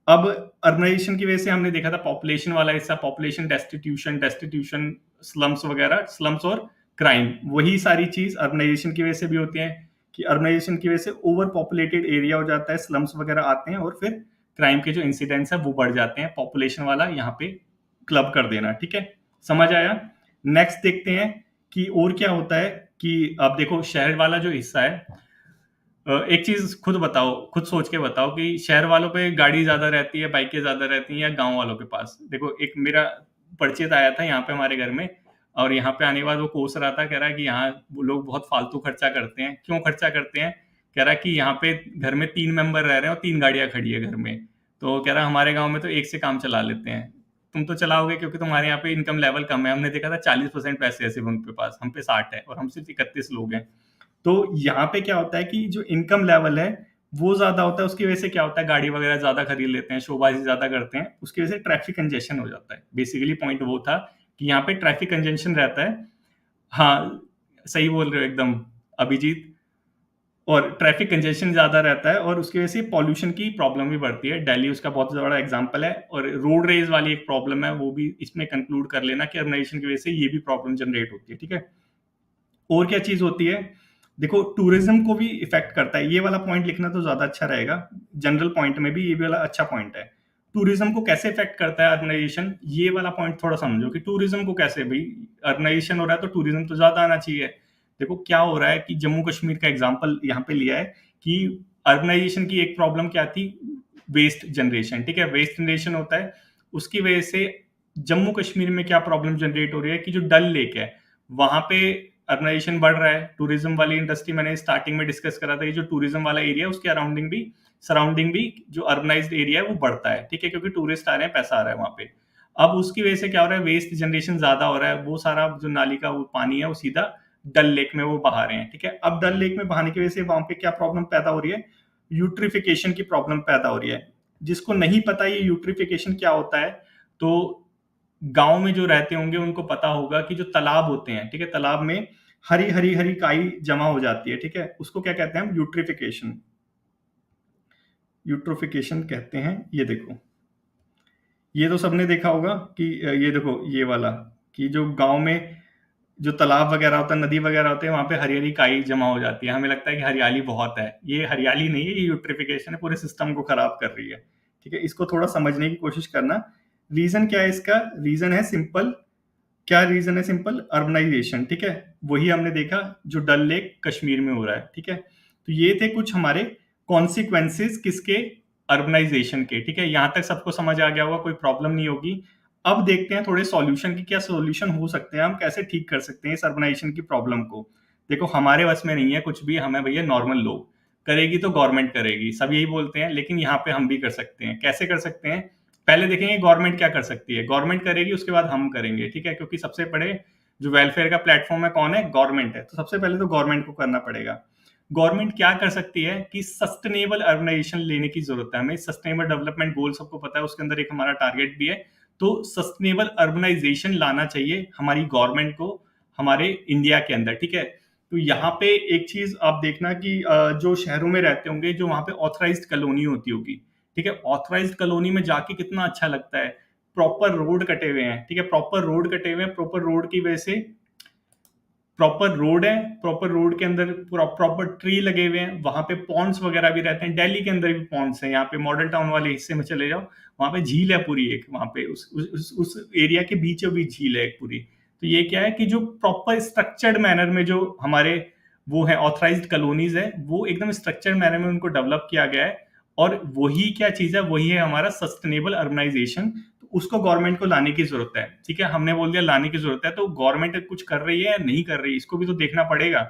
A: अब अर्बनाइजेशन की वजह से हमने देखा था पॉपुलेशन वाला हिस्सा, पॉपुलेशन डेस्टिट्यूशन, स्लम्स वगैरह, स्लम्स और क्राइम, वही सारी चीज अर्बनाइजेशन की वजह से भी होती है कि अर्बनाइजेशन की वजह से ओवर पॉपुलेटेड एरिया हो जाता है, स्लम्स वगैरह आते हैं और फिर क्राइम के जो इंसिडेंट्स है वो बढ़ जाते हैं। पॉपुलेशन वाला यहाँ पे क्लब कर देना, ठीक है, समझ आया। नेक्स्ट देखते हैं कि और क्या होता है कि अब देखो शहर वाला जो हिस्सा है, एक चीज खुद बताओ, खुद सोच के बताओ कि शहर वालों पे गाड़ी ज्यादा रहती है, बाइकें ज्यादा रहती हैं या गांव वालों के पास। देखो एक मेरा परिचित आया था यहाँ पे हमारे घर में, और यहाँ पे आने के बाद वो कोस रहा था, कह रहा है कि यहाँ वो लोग बहुत फालतू खर्चा करते हैं। क्यों खर्चा करते हैं? कह रहा है कि यहाँ पे घर में 3 मेंबर रह रहे हैं और 3 गाड़ियां खड़ी है घर में। तो कह रहा हमारे गाँव में तो एक से काम चला लेते हैं। तुम तो चलाओगे क्योंकि तुम्हारे यहाँ पे इनकम लेवल कम है। हमने देखा था 40% पैसे है सिर्फ उनके पास, हम पे 60 है और हम सिर्फ 31 लोग हैं। तो यहाँ पे क्या होता है कि जो इनकम लेवल है वो ज्यादा होता है, उसकी वजह से क्या होता है, गाड़ी वगैरह ज्यादा खरीद लेते हैं, शोबाजी ज्यादा करते हैं, उसकी वजह से ट्रैफिक कंजेशन हो जाता है। बेसिकली पॉइंट वो था कि यहाँ पे ट्रैफिक कंजेशन रहता है। हाँ, सही बोल रहे हो एकदम अभिजीत। और ट्रैफिक कंजेशन ज्यादा रहता है और उसकी वजह से पॉल्यूशन की प्रॉब्लम भी बढ़ती है। दिल्ली उसका बहुत बड़ा एग्जांपल है। और रोड रेज वाली एक प्रॉब्लम है, वो भी इसमें कंक्लूड कर लेना कि अर्बनाइजेशन की वजह से ये भी प्रॉब्लम जनरेट होती है, ठीक है। और क्या चीज होती है, देखो टूरिज्म को भी इफेक्ट करता है। ये वाला पॉइंट लिखना तो ज्यादा अच्छा रहेगा, जनरल पॉइंट में भी ये वाला अच्छा पॉइंट है। टूरिज्म को कैसे इफेक्ट करता है अर्बनाइजेशन, ये वाला पॉइंट थोड़ा समझो कि टूरिज्म को कैसे, भाई अर्बनाइजेशन हो रहा है तो टूरिज्म तो ज्यादा आना चाहिए। देखो क्या हो रहा है कि जम्मू कश्मीर का एग्जाम्पल यहाँ पे लिया है कि अर्बनाइजेशन की एक प्रॉब्लम क्या थी, वेस्ट जनरेशन, ठीक है। वेस्ट जनरेशन होता है, उसकी वजह से जम्मू कश्मीर में क्या प्रॉब्लम जनरेट हो रही है कि जो डल लेक है वहां पे अर्बनाइजेशन बढ़ रहा है। टूरिज्म वाली इंडस्ट्री, मैंने स्टार्टिंग में डिस्कस करा था, ये जो टूरिज्म वाला एरिया है उसके अराउंडिंग भी सराउंडिंग भी जो अर्बनाइज्ड एरिया है वो बढ़ता है, ठीक है, क्योंकि टूरिस्ट आ रहे हैं, पैसा आ रहा है वहां पे। अब उसकी वजह से क्या हो रहा है, वेस्ट जनरेशन ज्यादा हो रहा है, वो सारा जो नाली का वो पानी है वो सीधा डल लेक में वो बहा रहे हैं, ठीक है। अब डल लेक में बहाने की वजह से वहां पे क्या प्रॉब्लम पैदा हो रही है, यूट्रिफिकेशन की प्रॉब्लम पैदा हो रही है। जिसको नहीं पता ये यूट्रिफिकेशन क्या होता है, तो गांव में जो रहते होंगे उनको पता होगा कि जो तालाब होते हैं, ठीक है, तालाब में हरी हरी हरी काई जमा हो जाती है, ठीक है, उसको क्या कहते हैं हम, यूट्रिफिकेशन, यूट्रोफिकेशन कहते हैं। ये देखो, ये तो सबने देखा होगा कि ये देखो ये वाला, कि जो गांव में जो तालाब वगैरह होता है, नदी वगैरह होते हैं, वहां पे हरी हरी काई जमा हो जाती है, हमें लगता है कि हरियाली बहुत है। ये हरियाली नहीं है, ये यूट्रिफिकेशन है, पूरे सिस्टम को खराब कर रही है, ठीक है। इसको थोड़ा समझने की कोशिश करना। रीजन क्या है इसका, रीजन है सिंपल। क्या रीजन है, सिंपल, अर्बनाइजेशन, ठीक है। वही हमने देखा जो डल लेक कश्मीर में हो रहा है, ठीक है। तो ये थे कुछ हमारे कॉन्सिक्वेंसेस किसके, अर्बनाइजेशन के, ठीक है। यहां तक सबको समझ आ गया होगा, कोई प्रॉब्लम नहीं होगी। अब देखते हैं थोड़े सॉल्यूशन की, क्या सॉल्यूशन हो सकते हैं, हम कैसे ठीक कर सकते हैं इस अर्बनाइजेशन की प्रॉब्लम को। देखो हमारे बस में नहीं है कुछ भी, हमें भैया नॉर्मल लोग, करेगी तो गवर्नमेंट करेगी, सब यही बोलते हैं, लेकिन यहाँ पे हम भी कर सकते हैं। कैसे कर सकते हैं, पहले देखेंगे गवर्नमेंट क्या कर सकती है। गवर्नमेंट करेगी, उसके बाद हम करेंगे, ठीक है, क्योंकि सबसे बड़े जो वेलफेयर का प्लेटफॉर्म है कौन है, गवर्नमेंट है। तो सबसे पहले तो गवर्नमेंट को करना पड़ेगा। गवर्नमेंट क्या कर सकती है कि सस्टेनेबल अर्बनाइजेशन लेने की जरूरत है हमें। सस्टेनेबल डेवलपमेंट गोल सबको पता है, उसके अंदर एक हमारा टारगेट भी है। तो सस्टेनेबल अर्बनाइजेशन लाना चाहिए हमारी गवर्नमेंट को हमारे इंडिया के अंदर, ठीक है। तो यहाँ पे एक चीज आप देखना कि जो शहरों में रहते होंगे, जो वहां पे ऑथराइज्ड कॉलोनी होती होगी, ठीक है, ऑथराइज्ड कॉलोनी में जाके कितना अच्छा लगता है। प्रॉपर रोड कटे हुए हैं, ठीक है, प्रॉपर रोड कटे हुए हैं, प्रॉपर रोड की वजह से प्रॉपर रोड है, प्रॉपर रोड के अंदर प्रॉपर ट्री लगे हुए हैं, वहां पे पॉन्ड्स वगैरह भी रहते हैं। दिल्ली के अंदर भी पॉन्ड्स हैं, यहाँ पे मॉडल टाउन वाले हिस्से में चले जाओ, वहां पे झील है पूरी एक, वहां पे उस एरिया के बीचों बीच झील है एक पूरी। तो ये क्या है कि जो प्रॉपर स्ट्रक्चर्ड मैनर में जो हमारे वो है ऑथराइज्ड कॉलोनीज है, वो एकदम स्ट्रक्चर्ड मैनर में उनको डेवलप किया गया है। और वही क्या चीज है, वही है हमारा सस्टेनेबल अर्बनाइजेशन। तो उसको गवर्नमेंट को लाने की जरूरत है। ठीक है, हमने बोल दिया लाने की जरूरत है, तो गवर्नमेंट कुछ कर रही है या नहीं कर रही, इसको भी तो देखना पड़ेगा।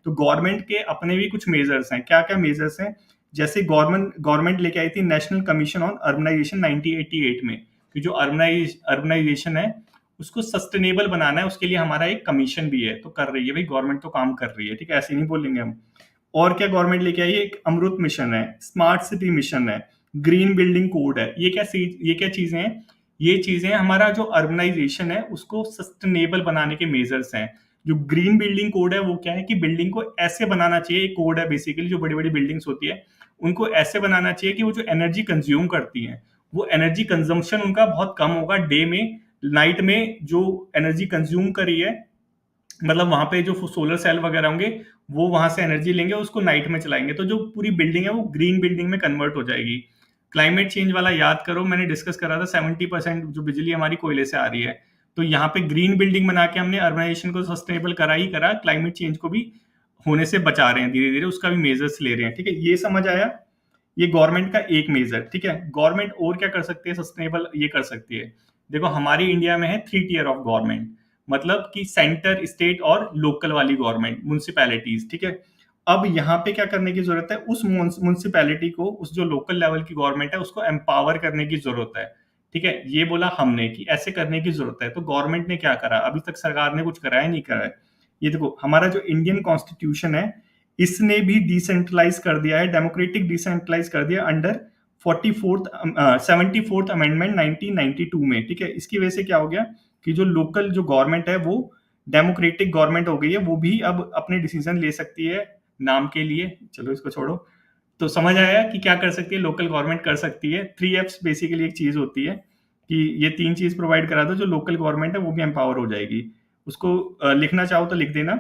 A: तो गवर्नमेंट के अपने भी कुछ मेजर्स हैं। क्या क्या मेजर्स हैं? जैसे गवर्नमेंट गवर्नमेंट लेके आई थी नेशनल कमीशन ऑन अर्बनाइजेशन 1988 में, कि जो अर्बनाइजेशन है उसको सस्टेनेबल बनाना है, उसके लिए हमारा एक कमीशन भी है। तो कर रही है भाई, गवर्नमेंट तो काम कर रही है। ठीक है, ऐसे नहीं बोलेंगे हम। और क्या गवर्नमेंट लेके आई है? एक अमृत मिशन है, स्मार्ट सिटी मिशन है, ग्रीन बिल्डिंग कोड है। ये क्या चीजें हैं? ये चीजें हमारा जो अर्बनाइजेशन है उसको सस्टेनेबल बनाने के मेजर्स हैं। जो ग्रीन बिल्डिंग कोड है वो क्या है कि बिल्डिंग को ऐसे बनाना चाहिए, एक कोड है बेसिकली, जो बड़ी बड़ी बिल्डिंग्स होती है उनको ऐसे बनाना चाहिए कि वो जो एनर्जी कंज्यूम करती हैं, वो एनर्जी कंजम्पशन उनका बहुत कम होगा डे में। नाइट में जो एनर्जी कंज्यूम करी है, मतलब वहां पे जो सोलर सेल वगैरह होंगे वो वहां से एनर्जी लेंगे, उसको नाइट में चलाएंगे, तो जो पूरी बिल्डिंग है वो ग्रीन बिल्डिंग में कन्वर्ट हो जाएगी। क्लाइमेट चेंज वाला याद करो, मैंने डिस्कस करा था 70% जो बिजली हमारी कोयले से आ रही है। तो यहाँ पे ग्रीन बिल्डिंग बना के हमने अर्बनाइजेशन को सस्टेनेबल करा ही करा, क्लाइमेट चेंज को भी होने से बचा रहे हैं धीरे धीरे, उसका भी मेजर्स ले रहे हैं। ठीक है, ये समझ आया? ये गवर्नमेंट का एक मेजर। ठीक है, गवर्नमेंट और क्या कर सकती है सस्टेनेबल? ये कर सकती है, देखो हमारी इंडिया में है 3 टियर ऑफ गवर्नमेंट, मतलब कि सेंटर, स्टेट और लोकल वाली गवर्नमेंट, म्यूनिसिपैलिटीज। ठीक है, अब यहाँ पे क्या करने की जरूरत है? उस म्यूनिसिपैलिटी को, उस जो लोकल लेवल की गवर्नमेंट है उसको एम्पावर करने की जरूरत है। ठीक है, ये बोला हमने कि ऐसे करने की जरूरत है। तो गवर्नमेंट ने क्या करा? अभी तक सरकार ने कुछ करा है? नहीं करा है। ये देखो हमारा जो इंडियन कॉन्स्टिट्यूशन है इसने भी डिसेंट्रलाइज कर दिया है, डेमोक्रेटिक डिसेंट्रलाइज कर दिया अंडर 74th अमेंडमेंट 1992 में। ठीक है, इसकी वजह से क्या हो गया कि जो लोकल जो गवर्नमेंट है वो डेमोक्रेटिक गवर्नमेंट हो गई है, वो भी अब अपने डिसीजन ले सकती है नाम के लिए। चलो इसको छोड़ो। तो समझ आया कि क्या कर सकती है लोकल गवर्नमेंट? कर सकती है 3 F's बेसिकली एक चीज होती है कि ये 3 चीज प्रोवाइड करा दो, जो लोकल गवर्नमेंट है वो भी एम्पावर हो जाएगी। उसको लिखना चाहो तो लिख देना,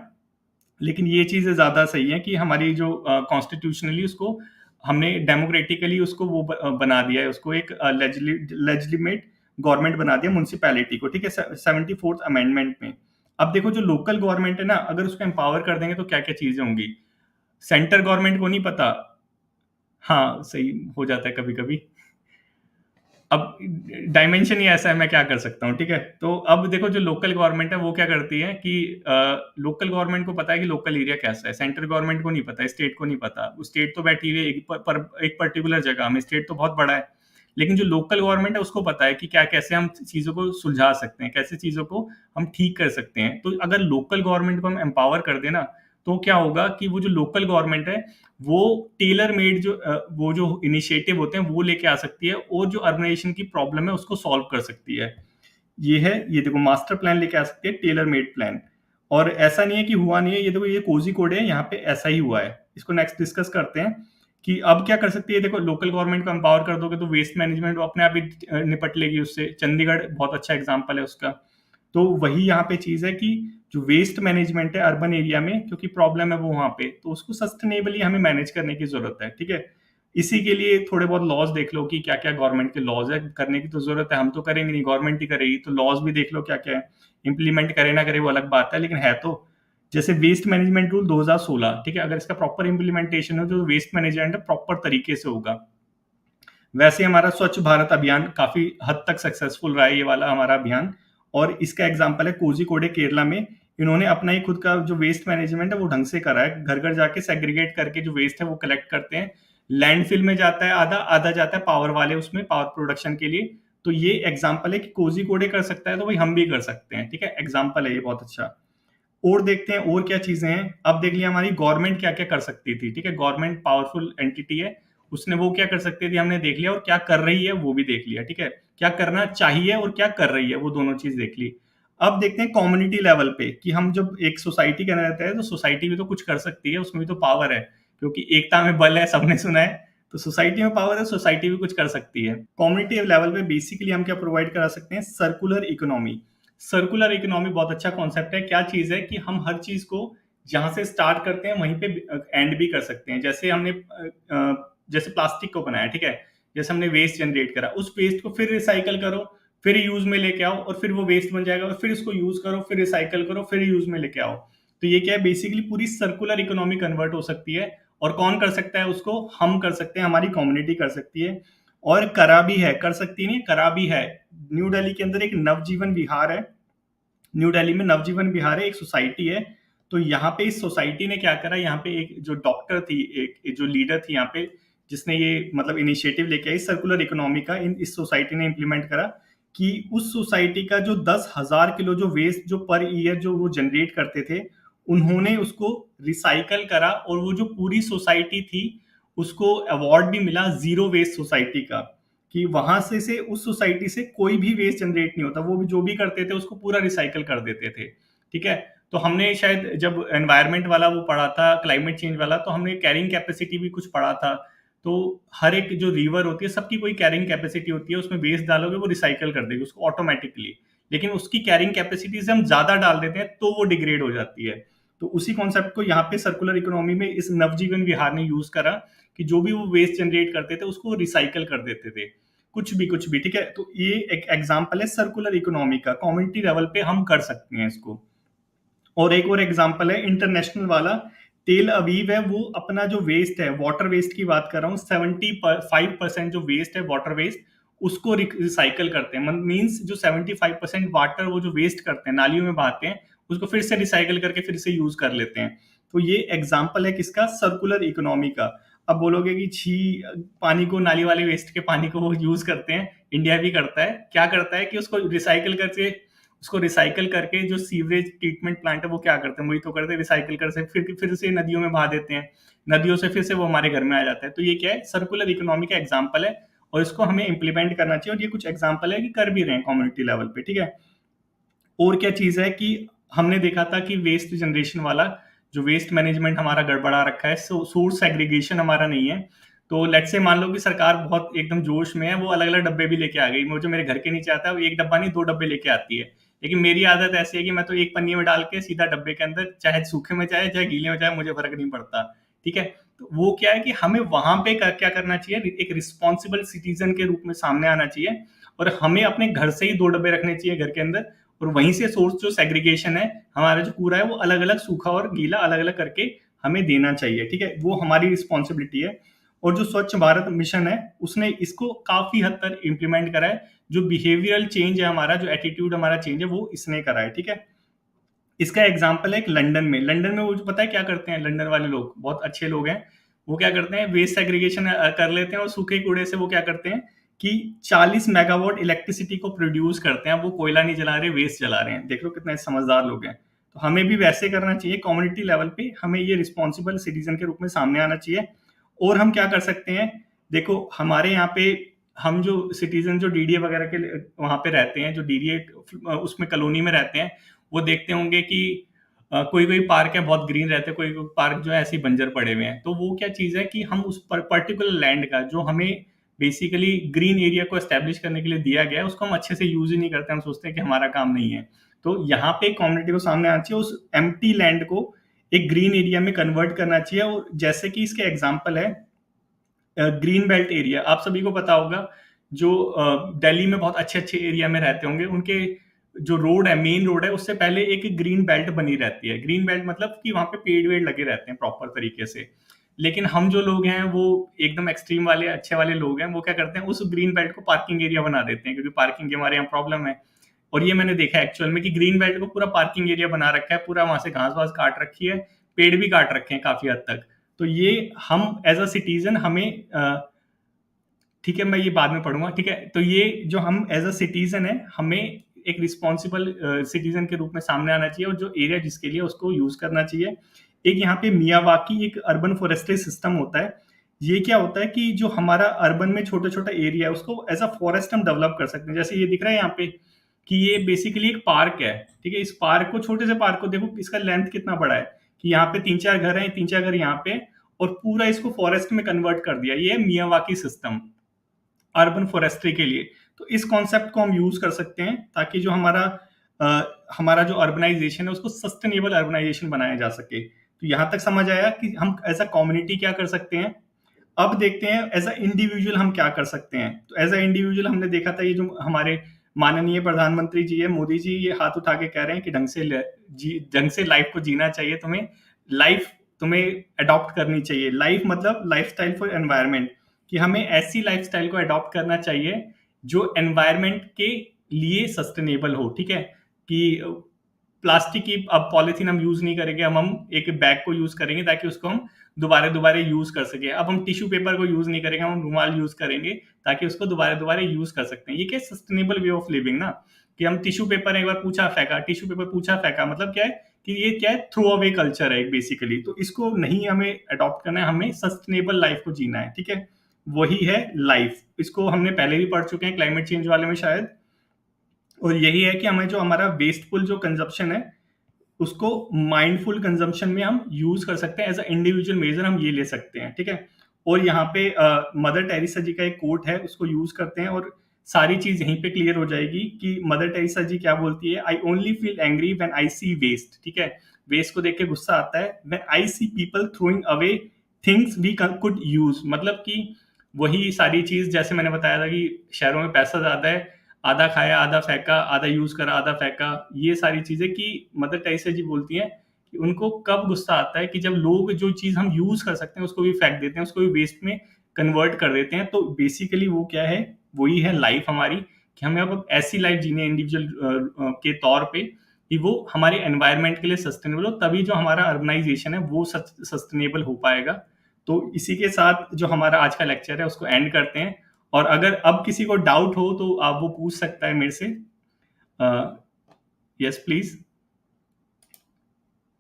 A: लेकिन ये चीजें ज्यादा सही है कि हमारी जो कॉन्स्टिट्यूशनली उसको हमने डेमोक्रेटिकली उसको वो बना दिया है, उसको एक लेजिस्लेट गवर्नमेंट बना दिया म्यूनिसिपैलिटी को। ठीक है, 74th अमेंडमेंट में। अब देखो जो लोकल गवर्नमेंट है ना, अगर उसको एम्पावर कर देंगे तो क्या क्या चीजें होंगी? सेंटर गवर्नमेंट को नहीं पता, हाँ सही हो जाता है कभी कभी। अब डायमेंशन ही ऐसा है, मैं क्या कर सकता हूँ। ठीक है, तो अब देखो जो लोकल गवर्नमेंट है वो क्या करती है कि लोकल गवर्नमेंट को पता है कि लोकल एरिया कैसा है, सेंट्रल गवर्नमेंट को नहीं पता, स्टेट को नहीं पता। स्टेट तो बैठी हुई है एक पर्टिकुलर जगह में, स्टेट तो बहुत बड़ा है, लेकिन जो लोकल गवर्नमेंट है उसको पता है कि क्या कैसे हम चीजों को सुलझा सकते हैं, कैसे चीजों को हम ठीक कर सकते हैं। तो अगर लोकल गवर्नमेंट को हम एम्पावर कर देना तो क्या होगा कि वो जो लोकल गवर्नमेंट है वो टेलर मेड जो वो जो इनिशिएटिव होते हैं वो लेके आ सकती है, और जो अर्बनाइजेशन की प्रॉब्लम है उसको सॉल्व कर सकती है। ये है, ये देखो मास्टर प्लान लेके आ सकती है, टेलर मेड प्लान। और ऐसा नहीं है कि हुआ नहीं है, ये देखो ये कोजी कोड है, यहाँ पे ऐसा ही हुआ है। इसको नेक्स्ट डिस्कस करते हैं कि अब क्या कर सकती है। देखो लोकल गवर्नमेंट को एम्पावर कर दोगे तो वेस्ट मैनेजमेंट वो अपने आप ही निपट लेगी उससे। चंडीगढ़ बहुत अच्छा एग्जाम्पल है उसका। तो वही यहाँ पे चीज है कि जो वेस्ट मैनेजमेंट है अर्बन एरिया में, क्योंकि प्रॉब्लम है वो वहां पे, तो उसको सस्टेनेबली हमें मैनेज करने की जरूरत है। ठीक है, इसी के लिए थोड़े बहुत लॉज देख लो कि क्या क्या गवर्नमेंट के लॉज है, करने की तो जरूरत है, हम तो करेंगे नहीं, गवर्नमेंट ही करेगी। तो लॉज भी देख लो क्या क्या है, इंप्लीमेंट करे ना करे वो अलग बात है, लेकिन है तो। जैसे वेस्ट मैनेजमेंट रूल 2016, ठीक है, अगर इसका प्रॉपर इंप्लीमेंटेशन हो, जो वेस्ट मैनेजमेंट है प्रॉपर तरीके से होगा। वैसे हमारा स्वच्छ भारत अभियान काफी हद तक सक्सेसफुल रहा है, ये वाला हमारा अभियान। और इसका एग्जाम्पल है कोझिकोडे केरला में। इन्होंने अपना ही खुद का जो वेस्ट मैनेजमेंट है वो ढंग से करा है, घर घर जाके सेग्रीगेट करके जो वेस्ट है वो कलेक्ट करते हैं। लैंडफिल में जाता है आधा, आधा जाता है पावर वाले उसमें, पावर प्रोडक्शन के लिए। तो ये एग्जाम्पल है कि कोझिकोडे कर सकता है तो भाई हम भी कर सकते हैं। ठीक है, एग्जाम्पल है ये बहुत अच्छा। और देखते हैं और क्या चीजें हैं। अब देख लिया हमारी गवर्नमेंट क्या क्या कर सकती थी। ठीक है, गवर्नमेंट पावरफुल एंटिटी है, उसने वो क्या कर सकती थी हमने देख लिया, और क्या कर रही है वो भी देख लिया। ठीक है, क्या करना चाहिए और क्या कर रही है वो दोनों चीज देख ली। अब देखते हैं कम्युनिटी लेवल पे कि हम जब एक सोसाइटी के अंदर रहते हैं तो सोसाइटी भी तो कुछ कर सकती है, उसमें भी तो पावर है, क्योंकि एकता में बल है, सबने सुना है। तो सोसाइटी में पावर है, सोसाइटी भी कुछ कर सकती है। कम्युनिटी लेवल पे बेसिकली हम क्या प्रोवाइड करा सकते हैं? Circular economy. सर्कुलर इकोनॉमी बहुत अच्छा कॉन्सेप्ट है। क्या चीज है कि हम हर चीज को जहां से स्टार्ट करते हैं वहीं पे एंड भी कर सकते हैं। जैसे हमने जैसे प्लास्टिक को बनाया, ठीक है, जैसे हमने वेस्ट जनरेट करा, उस वेस्ट को फिर रिसाइकल करो, फिर यूज में लेके आओ, और फिर वो वेस्ट बन जाएगा, और फिर इसको यूज करो, फिर रिसाइकल करो, फिर यूज में लेके आओ। तो ये क्या है, बेसिकली पूरी सर्कुलर इकोनॉमी कन्वर्ट हो सकती है। और कौन कर सकता है उसको? हम कर सकते हैं, हमारी कम्युनिटी कर सकती है। और करा भी है, कर सकती नहीं, करा भी है। न्यू दिल्ली के अंदर एक नवजीवन विहार है। न्यू दिल्ली में नवजीवन विहार है, एक सोसाइटी है। तो यहाँ पे इस सोसाइटी ने क्या करा, यहाँ पे एक जो डॉक्टर थी, एक जो लीडर थी यहाँ पे, जिसने ये मतलब इनिशिएटिव लेके आई सर्कुलर इकोनॉमी का, इस सोसाइटी ने इम्प्लीमेंट करा कि उस सोसाइटी का जो 10,000 किलो जो वेस्ट जो पर ईयर जो वो जनरेट करते थे, उन्होंने उसको रिसाइकल करा, और वो जो पूरी सोसाइटी थी उसको अवार्ड भी मिला जीरो वेस्ट सोसाइटी का, कि वहां से उस सोसाइटी से कोई भी वेस्ट जनरेट नहीं होता, वो भी जो भी करते थे उसको पूरा रिसाइकल कर देते थे। ठीक है, तो हमने शायद जब एनवायरमेंट वाला वो पढ़ा था, क्लाइमेट चेंज वाला, तो हमने कैरिंग कैपेसिटी भी कुछ पढ़ा था। तो हर एक जो रिवर होती है सबकी कोई कैरिंग कैपेसिटी होती है, उसमें वेस्ट डालोगे वो रिसाइकल कर देगी उसको ऑटोमेटिकली, लेकिन उसकी कैरिंग कैपेसिटी से हम ज्यादा डाल देते हैं तो वो डिग्रेड हो जाती है। तो उसी कॉन्सेप्ट को यहाँ पे सर्कुलर इकोनॉमी में इस नवजीवन विहार ने यूज करा कि जो भी वो वेस्ट जनरेट करते थे उसको रिसाइकल कर देते थे, कुछ भी। ठीक है, तो ये एक एग्जांपल है सर्कुलर इकोनॉमी का, कम्युनिटी लेवल पे हम कर सकते हैं इसको। और एक और एग्जांपल है इंटरनेशनल वाला, तेल अवीव है, वो अपना जो वेस्ट है, वाटर वेस्ट की बात कर रहा हूँ, 75% जो वेस्ट है वाटर वेस्ट, उसको रिसाइकल करते हैं। मीन्स जो 75% वाटर वो जो वेस्ट करते हैं नालियों में बहाते हैं, उसको फिर से रिसाइकल करके फिर से यूज कर लेते हैं। तो ये एग्जाम्पल है किसका, सर्कुलर इकोनॉमी का। अब बोलोगे कि छी, पानी को, नाली वाले वेस्ट के पानी को वो यूज करते हैं, इंडिया भी करता है। क्या करता है कि उसको रिसाइकल करके जो सीवरेज ट्रीटमेंट प्लांट है वो क्या करते हैं, वही तो करते हैं, रिसाइकल करते फिर से नदियों में बहा देते हैं, नदियों से फिर से वो हमारे घर में आ जाता है। तो ये क्या है, सर्कुलर इकोनॉमी का एग्जाम्पल है, और इसको हमें इंप्लीमेंट करना चाहिए। और ये कुछ एग्जाम्पल है कि कर भी रहे हैं कम्युनिटी लेवल पे। ठीक है, और क्या चीज है कि हमने देखा था कि वेस्ट जनरेशन वाला जो वेस्ट मैनेजमेंट हमारा गड़बड़ा रखा है, सोर्स सेग्रीगेशन हमारा नहीं है। तो लेट से मान लो कि सरकार बहुत एकदम जोश में है, वो अलग अलग डब्बे भी लेके आ गई, वो जो मेरे घर के नीचे आता है वो एक डब्बा नहीं 2 डब्बे लेके आती है। लेकिन मेरी आदत ऐसी है कि मैं तो एक पन्नी में डाल के सीधा डब्बे के अंदर, चाहे सूखे में चाहे गीले में चाहे, मुझे फर्क नहीं पड़ता। ठीक है, तो वो क्या है कि हमें वहां पे क्या करना चाहिए, एक रिस्पॉन्सिबल सिटीजन के रूप में सामने आना चाहिए, और हमें अपने घर से ही 2 डब्बे रखने चाहिए घर के अंदर, और वहीं से सोर्स जो सेग्रीगेशन है, हमारा जो कूड़ा है वो अलग अलग सूखा और गीला अलग अलग करके हमें देना चाहिए। ठीक है, वो हमारी रिस्पॉन्सिबिलिटी है। और जो स्वच्छ भारत मिशन है उसने इसको काफी हद तक इम्प्लीमेंट करा है। जो बिहेवियरल चेंज है हमारा, जो एटीट्यूड हमारा चेंज है, वो इसने करा है। ठीक है, इसका एग्जाम्पल है एक लंदन में वो जो पता है क्या करते हैं, लंदन वाले लोग बहुत अच्छे लोग हैं। वो क्या करते हैं, वेस्ट सेग्रीगेशन कर लेते हैं, और सूखे कूड़े से वो क्या करते हैं कि 40 मेगावाट इलेक्ट्रिसिटी को प्रोड्यूस करते हैं। वो कोयला नहीं जला रहे, वेस्ट जला रहे हैं। देख लो कितने समझदार लोग हैं। तो हमें भी वैसे करना चाहिए कम्युनिटी लेवल पे, हमें ये रिस्पॉन्सिबल सिटीजन के रूप में सामने आना चाहिए। और हम क्या कर सकते हैं, देखो हमारे यहाँ पे हम जो सिटीजन जो डीडीए वगैरह के वहां पे रहते हैं, जो डीडीए उसमें कॉलोनी में रहते हैं, वो देखते होंगे कि कोई कोई पार्क है बहुत ग्रीन रहते हैं, कोई कोई पार्क जो है ऐसे ही बंजर पड़े हुए हैं। तो वो क्या चीज़ है कि हम उस पर्टिकुलर लैंड का जो हमें बेसिकली ग्रीन एरिया को एस्टेब्लिश करने के लिए दिया गया है, उसको हम अच्छे से यूज ही नहीं करते, हम सोचते हैं कि हमारा काम नहीं है। तो यहाँ पे कम्युनिटी को सामने आना चाहिए, उस एम्प्टी लैंड को एक ग्रीन एरिया में कन्वर्ट करना चाहिए। और जैसे कि इसके एग्जाम्पल है ग्रीन बेल्ट एरिया, आप सभी को पता होगा, जो दिल्ली में बहुत अच्छे अच्छे एरिया में रहते होंगे, उनके जो रोड है, मेन रोड है, उससे पहले एक ग्रीन बेल्ट बनी रहती है। ग्रीन बेल्ट मतलब कि वहां पे पेड़ वेड़ लगे रहते हैं प्रॉपर तरीके से। लेकिन हम जो लोग हैं वो एकदम एक्सट्रीम वाले अच्छे वाले लोग हैं, वो क्या करते हैं, उस ग्रीन बेल्ट को पार्किंग एरिया बना देते हैं, क्योंकि पार्किंग की हमारे यहाँ प्रॉब्लम है। और ये मैंने देखा एक्चुअल में कि ग्रीन बेल्ट को पूरा पार्किंग एरिया बना रखा है, पूरा वहां से घास वास काट रखी है, पेड़ भी काट रखे हैं काफी हद तक। तो ये हम एज अ सिटीजन हमें ठीक है, मैं ये बाद में पढ़ूंगा। ठीक है, तो ये जो हम एज अ सिटीजन है, हमें एक रिस्पॉन्सिबल सिटीजन के रूप में सामने आना चाहिए, और जो एरिया जिसके लिए उसको यूज करना चाहिए। एक यहाँ पे मियावाकी एक अर्बन फॉरेस्ट्री सिस्टम होता है। ये क्या होता है कि जो हमारा अर्बन में छोटा छोटा एरिया है उसको एज अ फॉरेस्ट हम डेवलप कर सकते हैं। जैसे ये दिख रहा है यहाँ पे कि ये बेसिकली एक पार्क है। ठीक है, इस पार्क को, छोटे से पार्क को देखो इसका लेंथ कितना बड़ा है, कि यहाँ पे 3-4 घर हैं, 3-4 घर यहाँ पे, और पूरा इसको फॉरेस्ट में कन्वर्ट कर दिया। ये है मियावाकी सिस्टम अर्बन फॉरेस्ट्री के लिए। तो इस कॉन्सेप्ट को हम यूज कर सकते हैं ताकि जो हमारा जो अर्बनाइजेशन है उसको सस्टेनेबल अर्बनाइजेशन बनाया जा सके। तो यहां तक समझ आया कि हम एज अ कम्युनिटी क्या कर सकते हैं। अब देखते हैं एज अ इंडिविजुअल हम क्या कर सकते हैं। तो एज अ इंडिविजुअल हमने देखा था, ये जो हमारे माननीय प्रधानमंत्री जी है, मोदी जी, ये हाथ उठा के कह रहे हैं कि ढंग से लाइफ को जीना चाहिए, तुम्हें अडॉप्ट करनी चाहिए। लाइफ मतलब लाइफस्टाइल फॉर एनवायरनमेंट, कि हमें ऐसी लाइफस्टाइल को अडॉप्ट करना चाहिए जो एनवायरनमेंट के लिए सस्टेनेबल हो, ठीक है? कि प्लास्टिक की अब पॉलीथीन हम यूज नहीं करेंगे, अब हम एक बैग को यूज करेंगे ताकि उसको हम दोबारा दोबारा यूज कर सके। अब हम टिश्यू पेपर को यूज नहीं करेंगे, हम रुमाल यूज करेंगे ताकि उसको दोबारा दोबारा यूज कर सकते हैं। ये क्या सस्टेनेबल वे ऑफ लिविंग ना, कि हम टिश्यू पेपर एक बार पूछा फेंका, टिश्यू पेपर पूछा फेंका, मतलब क्या है कि ये क्या है, थ्रो अवे कल्चर है बेसिकली। तो इसको नहीं हमें अडॉप्ट करना है, हमें सस्टेनेबल लाइफ को जीना है, ठीक है? वही है लाइफ। इसको हमने पहले भी पढ़ चुके हैं क्लाइमेट चेंज वाले में शायद। और यही है कि हमें जो हमारा वेस्टफुल जो कंजप्शन है उसको माइंडफुल कंजम्पशन में हम यूज कर सकते हैं। एज अ इंडिविजुअल मेजर हम ये ले सकते हैं, ठीक है? और यहाँ पे मदर टेरेसा जी का एक कोट है, उसको यूज करते हैं और सारी चीज यहीं पे क्लियर हो जाएगी कि मदर टेरेसा जी क्या बोलती है। I only feel angry when I see waste, ठीक है? वेस्ट को देख के गुस्सा आता है। When I see people throwing away things we could use, मतलब कि वही सारी चीज जैसे मैंने बताया था कि शहरों में पैसा ज्यादा है, आधा खाया आधा फेंका, आधा यूज करा आधा फेंका, ये सारी चीजें। कि मदर टेरेसा जी बोलती हैं कि उनको कब गुस्सा आता है कि जब लोग जो चीज हम यूज कर सकते हैं उसको भी फेंक देते हैं, उसको भी वेस्ट में कन्वर्ट कर देते हैं। तो बेसिकली वो क्या है, वही है लाइफ हमारी, कि हमें अब ऐसी लाइफ जीनी है इंडिविजुअल के तौर पे कि वो हमारे एनवायरनमेंट के लिए सस्टेनेबल हो, तभी जो हमारा अर्बनाइजेशन है वो सस्टेनेबल हो पाएगा। तो इसी के साथ जो हमारा आज का लेक्चर है उसको एंड करते हैं। और अगर अब किसी को डाउट हो तो आप वो पूछ सकता है मेरे से। Yes please.